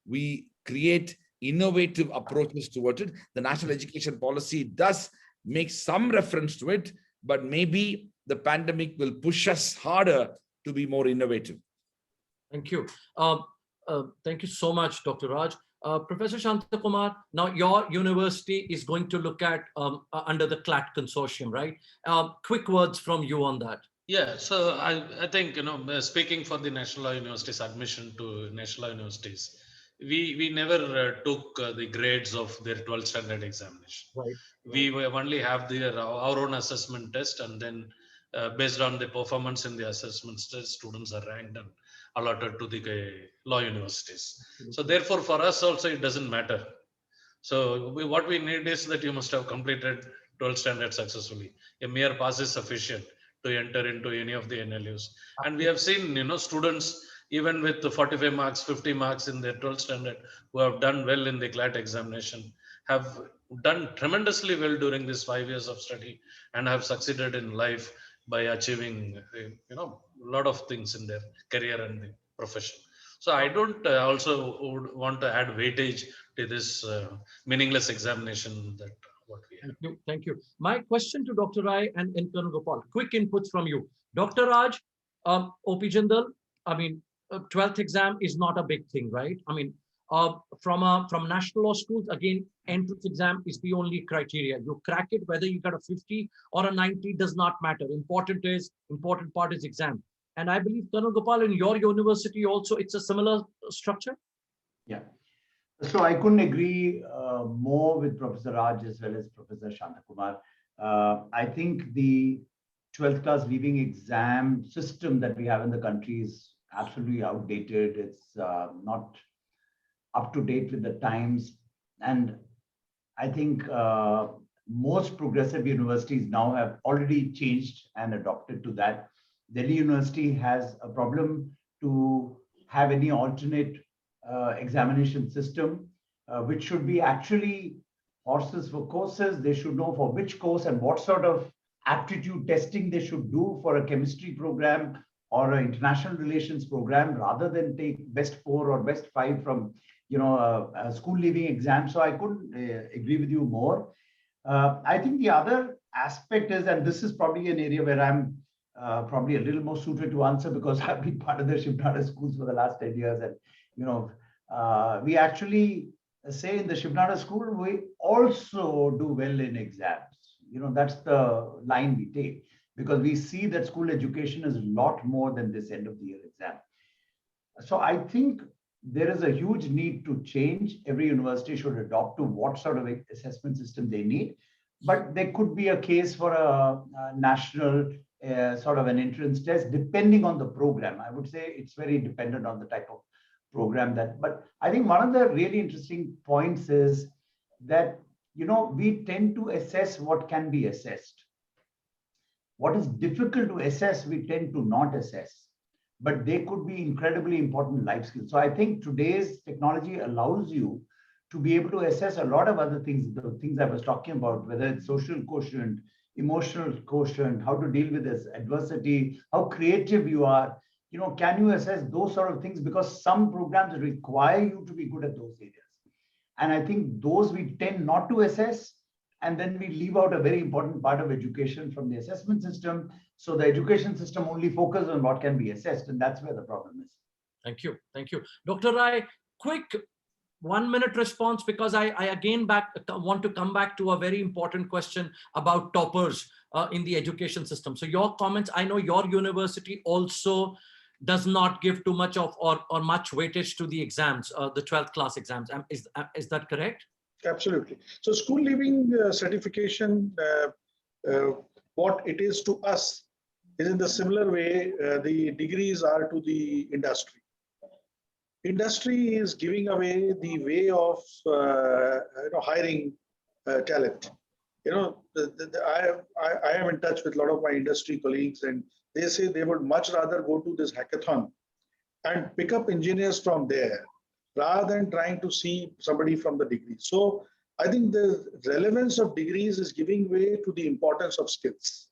we create innovative approaches towards it. The National Education Policy does make some reference to it, but maybe the pandemic will push us harder to be more innovative. Thank you. Thank you so much, Dr. Raj. Professor Shantakumar, now your university is going to look at under the CLAT consortium, right? Quick words from you on that. Yeah, so I think, speaking for the National Law Universities admission to national universities, we never took the grades of their 12th standard examination. Right. We only have our own assessment test, and then based on the performance in the assessment test, students are ranked and allotted to the law universities. So therefore, for us also, it doesn't matter. So what we need is that you must have completed 12th standard successfully. A mere pass is sufficient to enter into any of the NLUs. And we have seen, students, even with the 45 marks, 50 marks in their 12th standard, who have done well in the CLAT examination, have done tremendously well during these 5 years of study and have succeeded in life by achieving, a lot of things in their career and the profession. So I don't also would want to add weightage to this meaningless examination that what we have. Thank you. My question to Dr. Rai and Colonel Gopal, quick inputs from you. Dr. Raj, OP Jindal, I mean, 12th exam is not a big thing, right? I mean, from national law schools, again, entrance exam is the only criteria. You crack it, whether you got a 50 or a 90 does not matter. Important part is exam. And I believe, Colonel Gopal, in your university also, it's a similar structure? Yeah. So I couldn't agree more with Professor Raj as well as Professor Shantakumar. I think the 12th class leaving exam system that we have in the country is absolutely outdated. It's not up to date with the times. And I think most progressive universities now have already changed and adopted to that. Delhi University has a problem to have any alternate examination system, which should be actually horses for courses. They should know for which course and what sort of aptitude testing they should do for a chemistry program or an international relations program, rather than take best 4 or best 5 from a school leaving exam. So I couldn't agree with you more. I think the other aspect is, and this is probably an area where I'm probably a little more suited to answer, because I've been part of the Shivnada schools for the last 10 years. And, we actually say in the Shivnada school, we also do well in exams. That's the line we take, because we see that school education is a lot more than this end of the year exam. So I think there is a huge need to change. Every university should adopt to what sort of assessment system they need. But there could be a case for a national sort of an entrance test, depending on the program. I would say it's very dependent on the type of program but I think one of the really interesting points is that, we tend to assess what can be assessed. What is difficult to assess, we tend to not assess, but they could be incredibly important life skills. So I think today's technology allows you to be able to assess a lot of other things, the things I was talking about, whether it's social quotient, emotional quotient, how to deal with this adversity, how creative you are. Can you assess those sort of things? Because some programs require you to be good at those areas. And I think those we tend not to assess, and then we leave out a very important part of education from the assessment system. So the education system only focuses on what can be assessed, and that's where the problem is. Thank you. Thank you. Dr. Rai, quick 1-minute response, because I again want to come back to a very important question about toppers in the education system. So your comments, I know your university also does not give too much of or much weightage to the exams, the 12th class exams. Is that correct? Absolutely. So school leaving certification, what it is to us is in the similar way the degrees are to the industry. Industry is giving away the way of hiring talent. I am in touch with a lot of my industry colleagues, and they say they would much rather go to this hackathon and pick up engineers from there, rather than trying to see somebody from the degree. So I think the relevance of degrees is giving way to the importance of skills.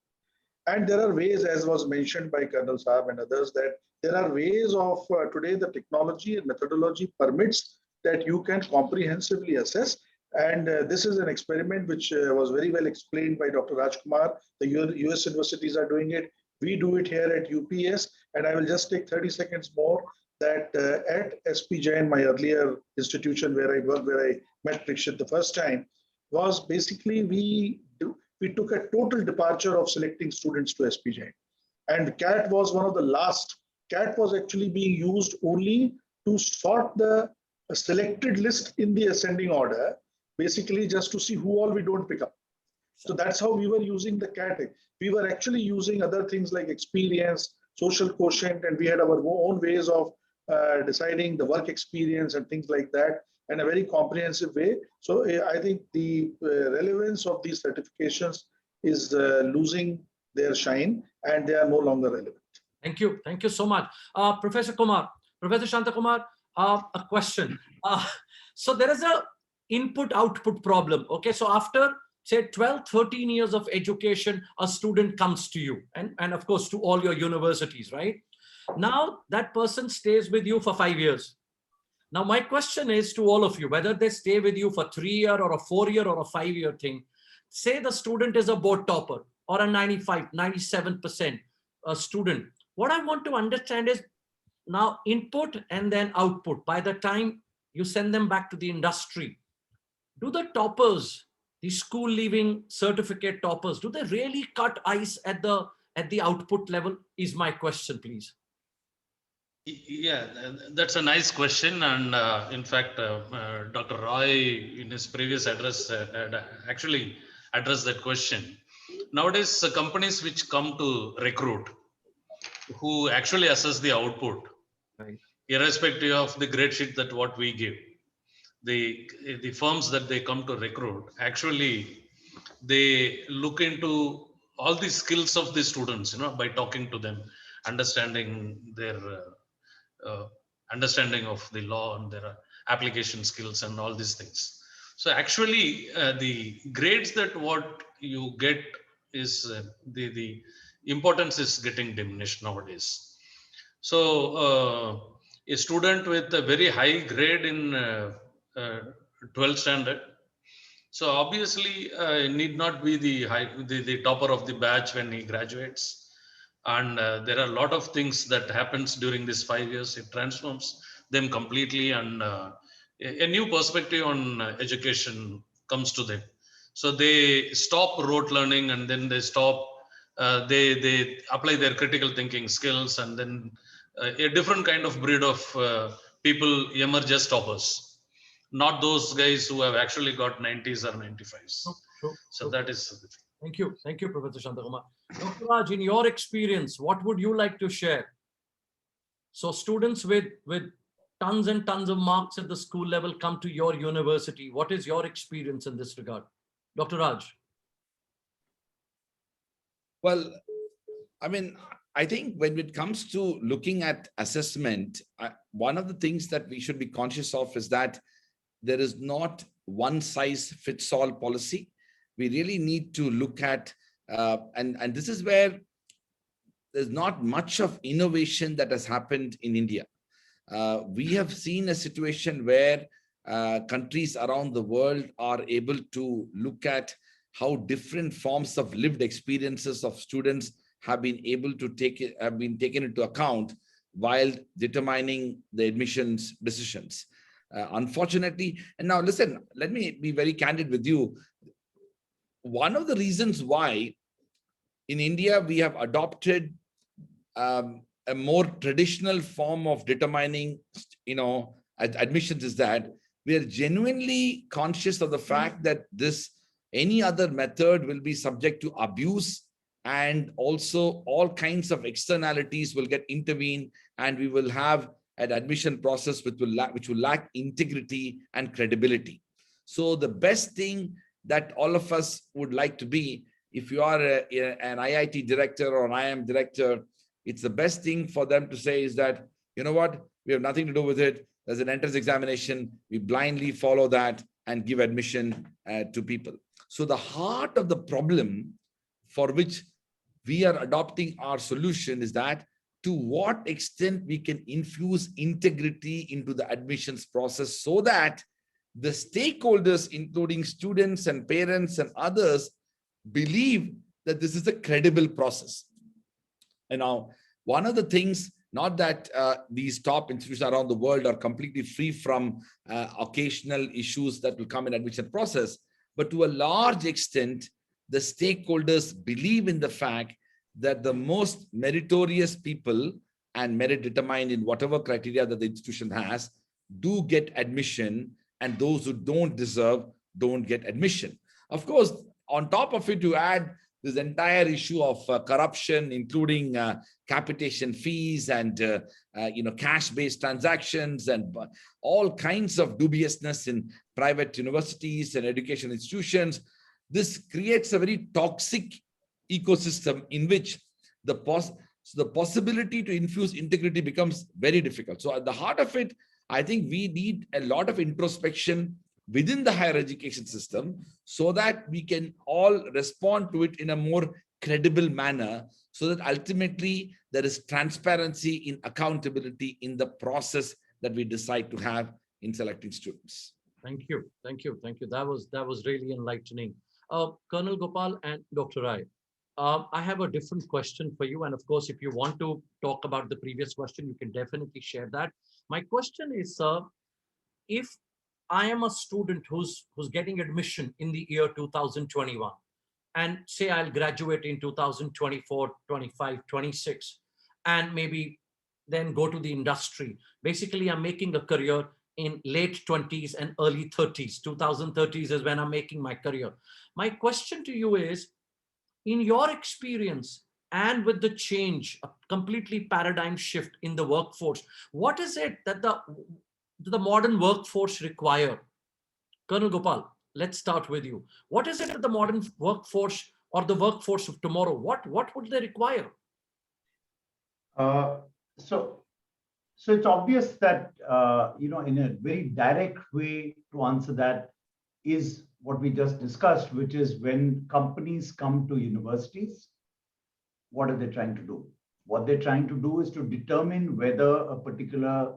And there are ways, as was mentioned by Colonel Saab and others, that there are ways of today the technology and methodology permits that you can comprehensively assess. And this is an experiment which was very well explained by Dr. Rajkumar. The US universities are doing it. We do it here at UPS. And I will just take 30 seconds more that at SP Jain, my earlier institution where I worked, where I met Prikshit the first time, was basically we took a total departure of selecting students to SP Jain. And CAT was one of the last. CAT was actually being used only to sort the selected list in the ascending order, basically just to see who all we don't pick up. So that's how we were using the CAT. We were actually using other things like experience, social quotient, and we had our own ways of deciding the work experience and things like that in a very comprehensive way. So I think the relevance of these certifications is losing their shine, and they are no longer relevant. Thank you. Thank you so much. Professor Kumar, Professor Shanta Kumar, a question. So there is a input-output problem. Okay, so after say 12, 13 years of education, a student comes to you and of course to all your universities, right? Now that person stays with you for 5 years. Now my question is to all of you, whether they stay with you for 3 year or a 4 year or a 5 year thing, say the student is a board topper or a 95, 97% student. What I want to understand is now input and then output. By the time you send them back to the industry, do the toppers, the school leaving certificate toppers, do they really cut ice at the output level is my question, please. Yeah, that's a nice question. And in fact, Dr. Roy in his previous address had actually addressed that question. Nowadays, companies which come to recruit, who actually assess the output, right, irrespective of the grade sheet that what we give, the firms that they come to recruit, actually they look into all the skills of the students, by talking to them, understanding their understanding of the law and their application skills and all these things. So actually, the grades that what you get is the importance is getting diminished nowadays. So a student with a very high grade in 12th standard, so obviously need not be the topper of the batch when he graduates. And there are a lot of things that happens during this 5 years. It transforms them completely, and a new perspective on education comes to them. So they stop rote learning, and then they stop. They apply their critical thinking skills, and then a different kind of breed of people emerge as toppers. Not those guys who have actually got 90s or 95s. So that is the thing. Thank you. Thank you, Professor Shantakumar. Dr. Raj, in your experience, what would you like to share? So students with tons and tons of marks at the school level come to your university. What is your experience in this regard? Dr. Raj. Well, I mean, I think when it comes to looking at assessment, one of the things that we should be conscious of is that there is not one size fits all policy. We really need to look at, and this is where there's not much of innovation that has happened in India. We have seen a situation where countries around the world are able to look at how different forms of lived experiences of students have been taken into account while determining the admissions decisions. Unfortunately, and now listen, let me be very candid with you. One of the reasons why in India we have adopted a more traditional form of determining, admissions is that we are genuinely conscious of the fact that any other method will be subject to abuse, and also all kinds of externalities will get intervened, and we will have an admission process which will lack integrity and credibility. So the best thing that all of us would like to be, if you are an IIT director or an IIM director, it's the best thing for them to say is that, you know what, we have nothing to do with it. There's an entrance examination. We blindly follow that and give admission to people. So the heart of the problem for which we are adopting our solution is that to what extent we can infuse integrity into the admissions process so that the stakeholders, including students and parents and others, believe that this is a credible process. And now, one of the things, not that these top institutions around the world are completely free from occasional issues that will come in admission process, but to a large extent, the stakeholders believe in the fact that the most meritorious people and merit determined in whatever criteria that the institution has do get admission, and those who don't deserve don't get admission. Of course, on top of it, you add this entire issue of corruption, including capitation fees and cash-based transactions and all kinds of dubiousness in private universities and education institutions. This creates a very toxic ecosystem in which the possibility to infuse integrity becomes very difficult. So at the heart of it, I think we need a lot of introspection within the higher education system so that we can all respond to it in a more credible manner, so that ultimately there is transparency in accountability in the process that we decide to have in selecting students. Thank you. Thank you. Thank you. That was really enlightening. Colonel Gopal and Dr. Rai, I have a different question for you. And of course, if you want to talk about the previous question, you can definitely share that. My question is, if I am a student who's getting admission in the year 2021, and say I'll graduate in 2024, 25, 26, and maybe then go to the industry. Basically, I'm making a career in late 20s and early 30s. 2030s is when I'm making my career. My question to you is, in your experience and with the change, a completely paradigm shift in the workforce, what is it that the modern workforce require? Colonel Gopal, let's start with you. What is it that the modern workforce or the workforce of tomorrow, what would they require? So So it's obvious that, in a very direct way to answer that is what we just discussed, which is when companies come to universities, what are they trying to do? What they're trying to do is to determine whether a particular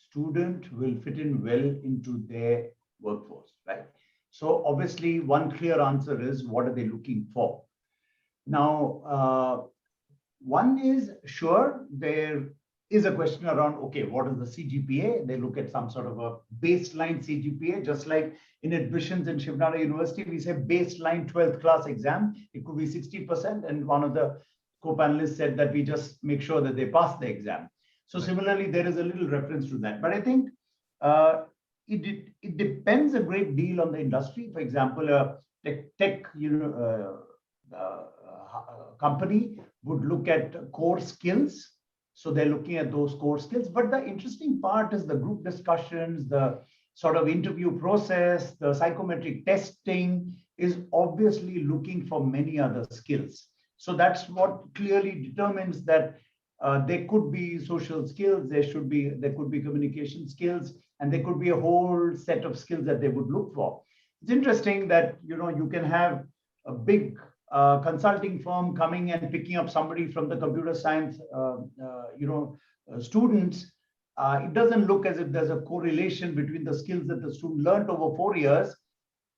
student will fit in well into their workforce, right? So obviously one clear answer is, what are they looking for? Now, one is, sure, there is a question around, okay, what is the CGPA? They look at some sort of a baseline CGPA, just like in admissions in Shiv Nara University, we say baseline 12th class exam. It could be 60%. And one of the co-panelists said that we just make sure that they pass the exam. So similarly, there is a little reference to that. But I think it depends a great deal on the industry. For example, a tech company would look at core skills. So they're looking at those core skills. But the interesting part is the group discussions, the sort of interview process, the psychometric testing is obviously looking for many other skills. So that's what clearly determines that there could be social skills, there could be communication skills, and there could be a whole set of skills that they would look for. It's interesting that you can have a big consulting firm coming and picking up somebody from the computer science students. It doesn't look as if there's a correlation between the skills that the student learned over 4 years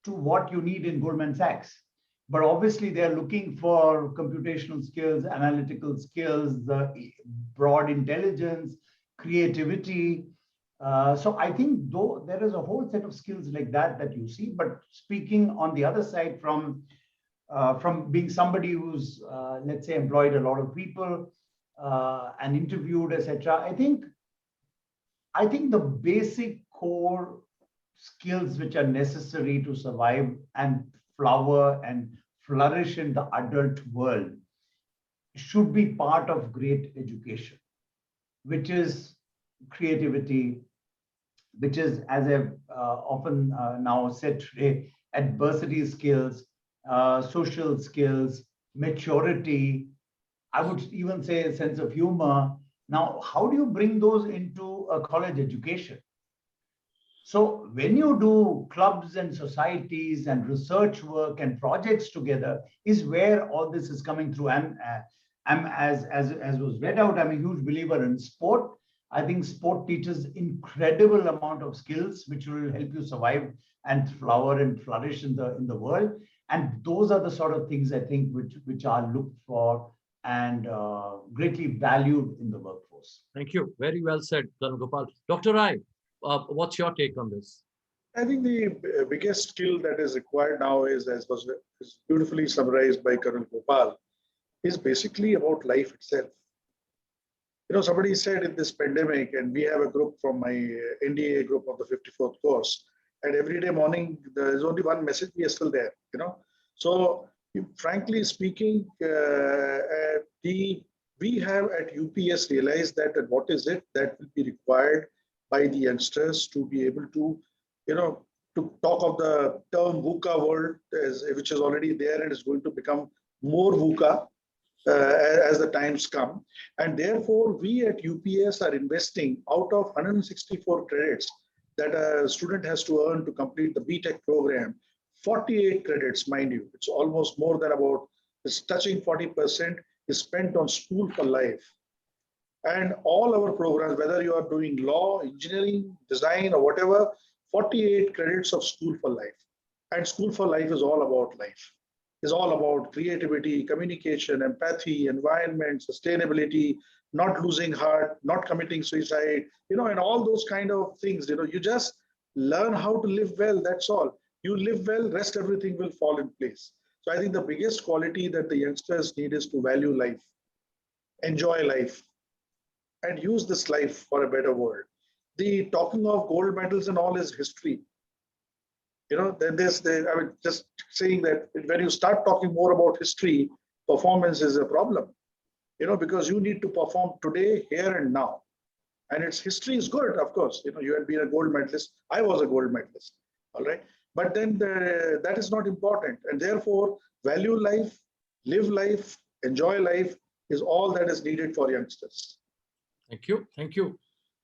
to what you need in Goldman Sachs. But obviously they're looking for computational skills, analytical skills, the broad intelligence, creativity. So I think though there is a whole set of skills like that you see. But speaking on the other side from being somebody who's, let's say, employed a lot of people and interviewed, etc., I think the basic core skills which are necessary to survive and flower and flourish in the adult world should be part of great education, which is creativity, which is, as I've often now said today, adversity skills, social skills, maturity, I would even say a sense of humor. Now, how do you bring those into a college education? So when you do clubs and societies and research work and projects together is where all this is coming through. And I'm as was read out, I'm a huge believer in sport. I think sport teaches incredible amount of skills which will help you survive and flower and flourish in the world. And those are the sort of things I think which are looked for and greatly valued in the workforce. Thank you. Very well said, Colonel Gopal. Dr. Rai, what's your take on this? I think the biggest skill that is required now is beautifully summarized by Colonel Gopal, is basically about life itself. Somebody said in this pandemic, and we have a group from my NDA group of the 54th course, and every day morning, there is only one message, we are still there, So frankly speaking, we have at UPS realized that what is it that will be required by the youngsters to be able to, to talk of the term VUCA world, which is already there and is going to become more VUCA as the times come. And therefore, we at UPS are investing out of 164 credits that a student has to earn to complete the BTech program, 48 credits, mind you. It's almost more than it's touching 40% is spent on School for Life. And all our programs, whether you are doing law, engineering, design, or whatever, 48 credits of School for Life. And School for Life is all about life. It's all about creativity, communication, empathy, environment, sustainability, not losing heart, not committing suicide, and all those kind of things. You just learn how to live well, that's all. You live well, rest everything will fall in place. So I think the biggest quality that the youngsters need is to value life, enjoy life, and use this life for a better world. The talking of gold medals and all is history. Then just saying that when you start talking more about history, performance is a problem, because you need to perform today, here and now. And its history is good, of course. You had been a gold medalist. I was a gold medalist, all right? But then that is not important. And therefore, value life, live life, enjoy life is all that is needed for youngsters. Thank you. Thank you.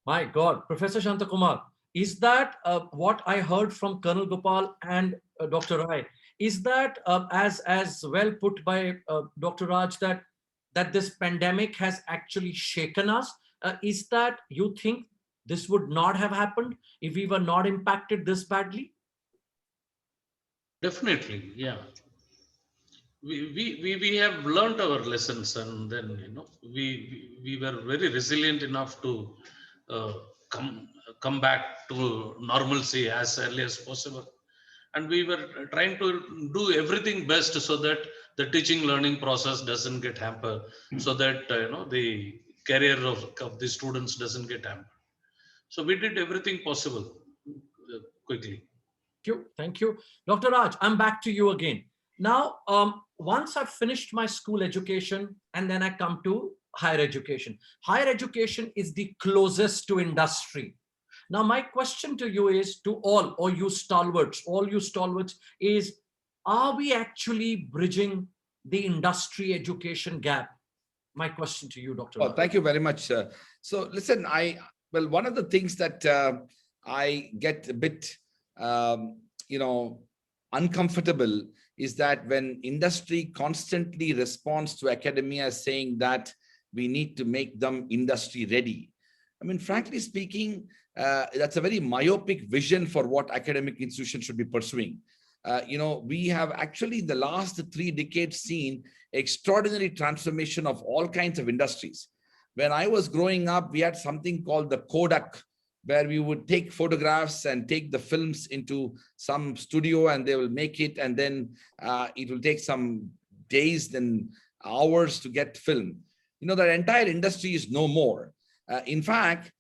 My God, Professor Shantakumar, is that what I heard from Colonel Gopal and Dr. Rai? Is that as well put by Dr. Raj that this pandemic has actually shaken us? Is that you think this would not have happened if we were not impacted this badly? Definitely, yeah. We have learned our lessons, and then we were very resilient enough to uh, come back to normalcy as early as possible, and we were trying to do everything best so that the teaching learning process doesn't get hampered, so that the career of the students doesn't get hampered. So we did everything possible quickly. Thank you. Dr. Raj, I'm back to you again. Now, once I've finished my school education and then I come to higher education. Higher education is the closest to industry. Now, my question to you is, to all you stalwarts, is, are we actually bridging the industry education gap? My question to you, Dr. Well, thank you very much. So listen, one of the things that I get a bit, uncomfortable is that when industry constantly responds to academia saying that we need to make them industry ready. I mean, frankly speaking, that's a very myopic vision for what academic institutions should be pursuing. We have actually in the last 3 decades seen extraordinary transformation of all kinds of industries. When I was growing up, we had something called the Kodak, where we would take photographs and take the films into some studio and they will make it, and then it will take some days and hours to get film. That entire industry is no more. In fact,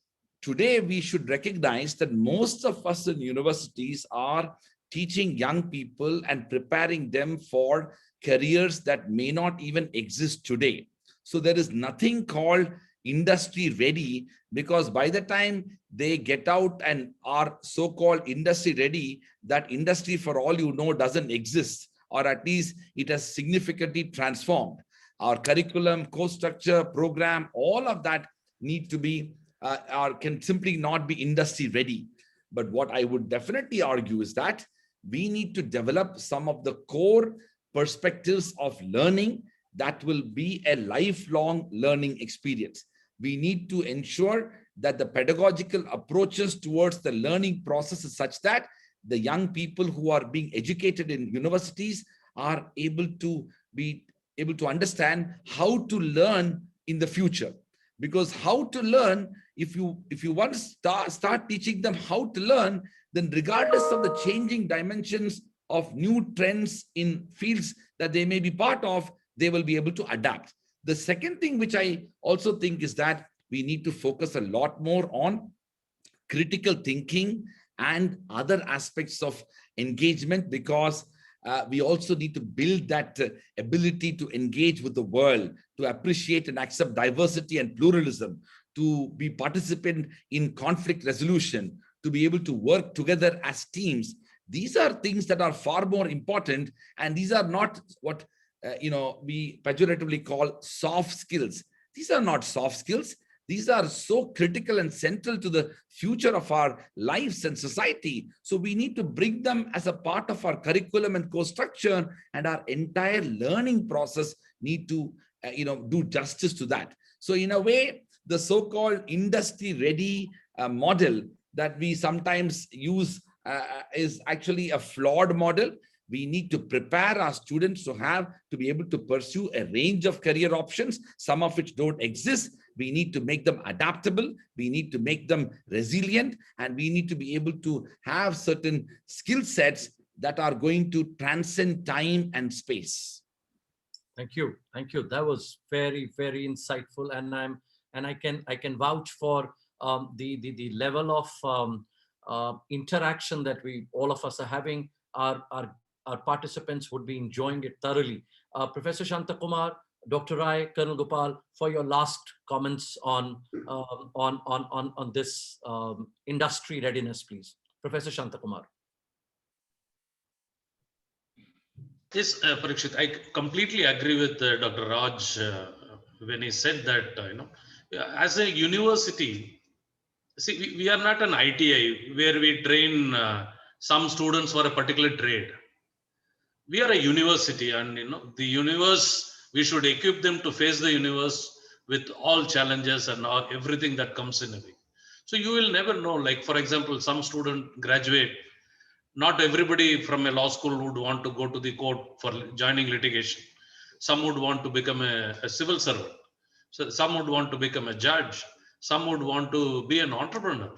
today we should recognize that most of us in universities are teaching young people and preparing them for careers that may not even exist today. So there is nothing called industry ready, because by the time they get out and are so-called industry ready, that industry, for all you know, doesn't exist, or at least it has significantly transformed. Our curriculum, course structure, program, all of that need to be or can simply not be industry ready. But what I would definitely argue is that we need to develop some of the core perspectives of learning that will be a lifelong learning experience. We need to ensure that the pedagogical approaches towards the learning process is such that the young people who are being educated in universities are able to understand how to learn in the future. Because how to learn, if you once start teaching them how to learn, then regardless of the changing dimensions of new trends in fields that they may be part of, they will be able to adapt. The second thing which I also think is that we need to focus a lot more on critical thinking and other aspects of engagement, because we also need to build that ability to engage with the world, to appreciate and accept diversity and pluralism, to be participant in conflict resolution, to be able to work together as teams. These are things that are far more important, and these are not what we pejoratively call soft skills. These are not soft skills. These are so critical and central to the future of our lives and society. So we need to bring them as a part of our curriculum and course structure, and our entire learning process need to do justice to that. So in a way, the so-called industry-ready model that we sometimes use is actually a flawed model. We need to prepare our students to be able to pursue a range of career options, some of which don't exist. We need to make them adaptable. We need to make them resilient, and we need to be able to have certain skill sets that are going to transcend time and space. Thank you. Thank you. That was very, very insightful. And I can vouch for the level of interaction that all of us are having. Our participants would be enjoying it thoroughly. Professor Shantakumar, Dr. Rai, Colonel Gopal, for your last comments on this industry readiness, please. Professor Shantakumar. Yes, Parikshit, I completely agree with Dr. Raj when he said that, as a university, See, we are not an ITI where we train some students for a particular trade. We are a university, and the universe, we should equip them to face the universe with all challenges and everything that comes in a way. So you will never know. Like, for example, some student graduate, not everybody from a law school would want to go to the court for joining litigation. Some would want to become a civil servant. So some would want to become a judge. Some would want to be an entrepreneur.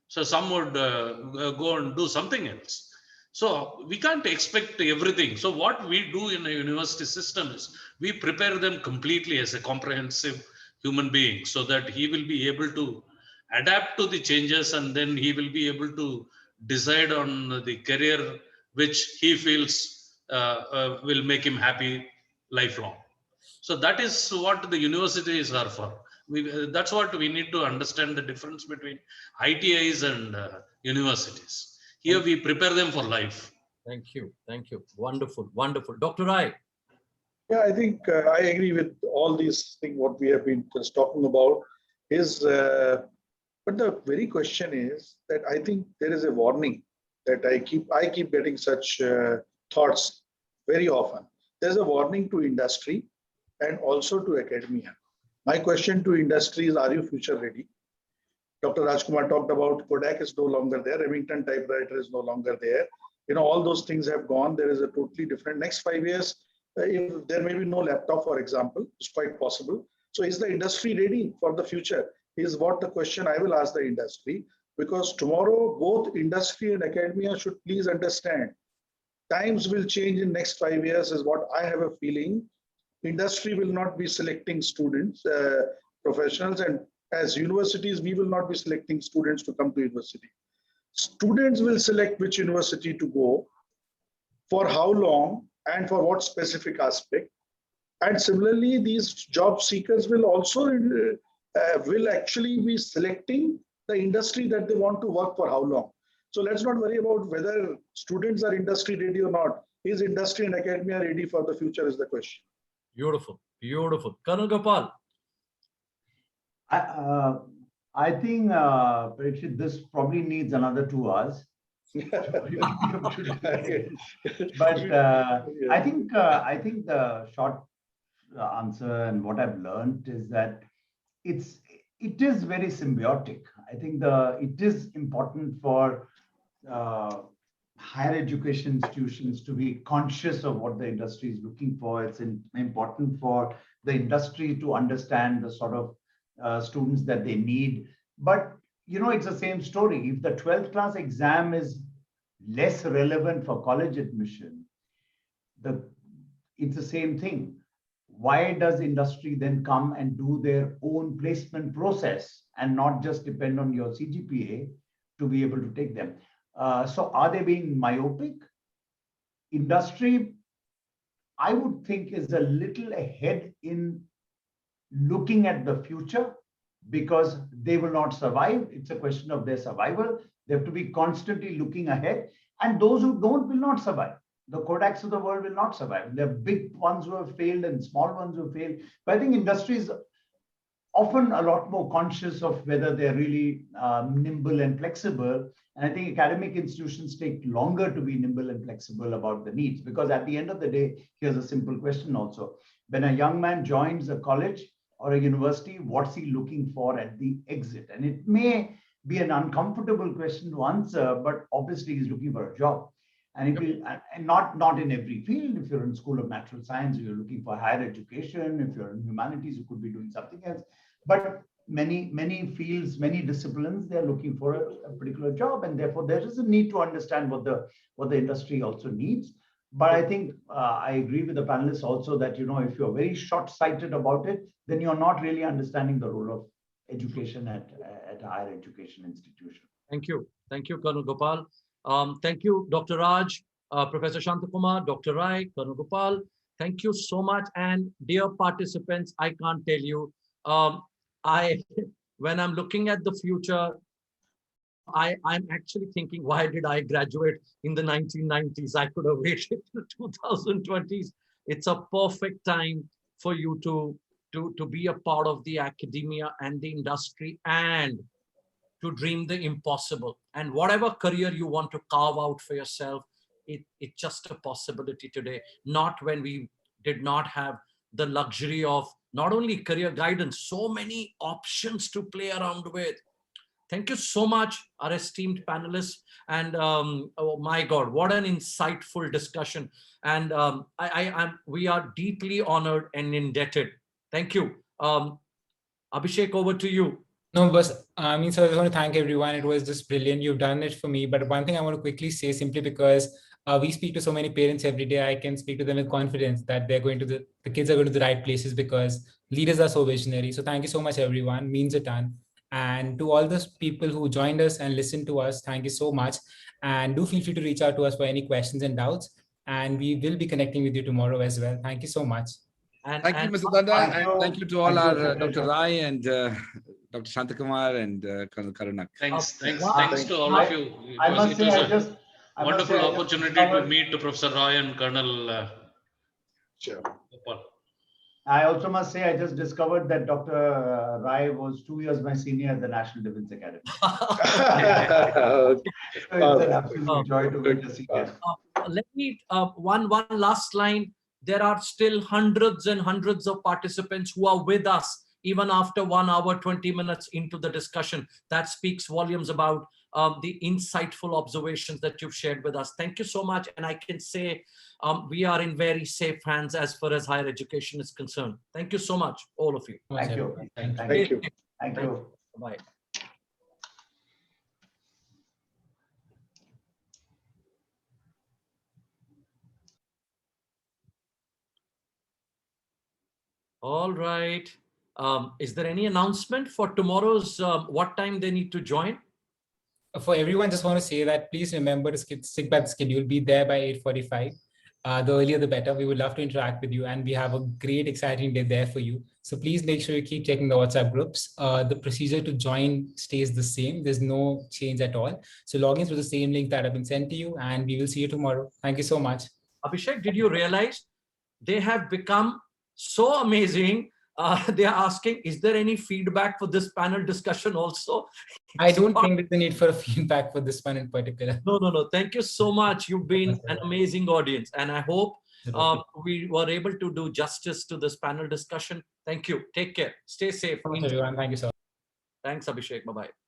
So some would go and do something else. So we can't expect everything. So what we do in a university system is we prepare them completely as a comprehensive human being so that he will be able to adapt to the changes, and then he will be able to decide on the career which he feels will make him happy lifelong. So that is what the universities are for. That's what we need to understand, the difference between ITIs and universities. Here we prepare them for life. Thank you. Thank you. Wonderful. Wonderful. Dr. Rai. Yeah, I think I agree with all these things what we have been just talking about is, but the very question is that I think there is a warning that I keep getting such thoughts very often. There's a warning to industry and also to academia. My question to industry is, are you future ready? Dr. Rajkumar talked about Kodak is no longer there. Remington typewriter is no longer there. All those things have gone. There is a totally different next 5 years. If there may be no laptop, for example, it's quite possible. So is the industry ready for the future? Is what the question I will ask the industry, because tomorrow both industry and academia should please understand times will change in next 5 years is what I have a feeling. Industry will not be selecting students, professionals, and as universities, we will not be selecting students to come to university. Students will select which university to go, for how long, and for what specific aspect. And similarly, these job seekers will also will actually be selecting the industry that they want to work for how long. So let's not worry about whether students are industry ready or not. Is industry and academia ready for the future is the question. Beautiful. Beautiful. Colonel Gopal. I think, Parikshit, this probably needs another 2 hours. But I think the short answer and what I've learned is that it is very symbiotic. I think it is important for higher education institutions to be conscious of what the industry is looking for. It's important for the industry to understand the sort of students that they need. But it's the same story. If the 12th class exam is less relevant for college admission, it's the same thing. Why does industry then come and do their own placement process and not just depend on your CGPA to be able to take them? So are they being myopic? Industry, I would think, is a little ahead in looking at the future, because they will not survive. It's a question of their survival. They have to be constantly looking ahead. And those who don't will not survive. The Kodaks of the world will not survive. There are big ones who have failed and small ones who have failed. But I think industry is often a lot more conscious of whether they're really nimble and flexible. And I think academic institutions take longer to be nimble and flexible about the needs, because at the end of the day, here's a simple question also. When a young man joins a college or a university, what's he looking for at the exit? And it may be an uncomfortable question to answer, but obviously he's looking for a job. And not in every field. If you're in School of Natural Science, you're looking for higher education. If you're in humanities, you could be doing something else. But many fields, many disciplines, they're looking for a particular job, and therefore there is a need to understand what the industry also needs. But I think I agree with the panelists also that if you're very short-sighted about it, then you're not really understanding the role of education at a higher education institution. Thank you. Thank you, Colonel Gopal. Thank you, Dr. Raj, Professor Shantakumar, Dr. Rai, Colonel Gopal. Thank you so much. And dear participants, I can't tell you, when I'm looking at the future, I'm actually thinking, why did I graduate in the 1990s? I could have waited till 2020s. It's a perfect time for you to be a part of the academia and the industry and to dream the impossible. And whatever career you want to carve out for yourself, it's just a possibility today, not when we did not have the luxury of not only career guidance, so many options to play around with. Thank you so much, our esteemed panelists. And oh my God, what an insightful discussion. And we are deeply honored and indebted. Thank you. Abhishek, over to you. No, but I mean, so I just want to thank everyone. It was just brilliant. You've done it for me. But one thing I want to quickly say, simply because we speak to so many parents every day, I can speak to them with confidence that they're going to the kids are going to the right places because leaders are so visionary. So thank you so much, everyone. Means a ton. And to all those people who joined us and listened to us, thank you so much. And do feel free to reach out to us for any questions and doubts. And we will be connecting with you tomorrow as well. Thank you so much. Thank you, Mr. Danda, and thank you to all our Dr. Rai and Dr. Shantakumar and Colonel Karunak. Thanks to all of you. It was a wonderful opportunity to meet Professor Roy and Colonel Gopal. I also must say, I just discovered that Dr. Rai was 2 years my senior at the National Defense Academy. It's an absolute joy to meet the senior. Let me, one last line. There are still hundreds and hundreds of participants who are with us even after 1 hour, 20 minutes into the discussion. That speaks volumes about the insightful observations that you've shared with us. Thank you so much. And I can say we are in very safe hands as far as higher education is concerned. Thank you so much, all of you. Thank you. Thank you. Thank you. Bye. All right. Is there any announcement for tomorrow's, what time they need to join? For everyone, just want to say that please remember to stick by the schedule. Be there by 8:45. The earlier, the better. We would love to interact with you, and we have a great, exciting day there for you. So please make sure you keep checking the WhatsApp groups. The procedure to join stays the same. There's no change at all. So log in through the same link that have been sent to you, and we will see you tomorrow. Thank you so much. Abhishek, did you realize they have become so amazing? They are asking, is there any feedback for this panel discussion also? I don't think there's a need for a feedback for this one in particular. No. Thank you so much. You've been an amazing audience. And I hope we were able to do justice to this panel discussion. Thank you. Take care. Stay safe. Thank you, everyone. Thank you so much. Thanks, Abhishek. Bye-bye.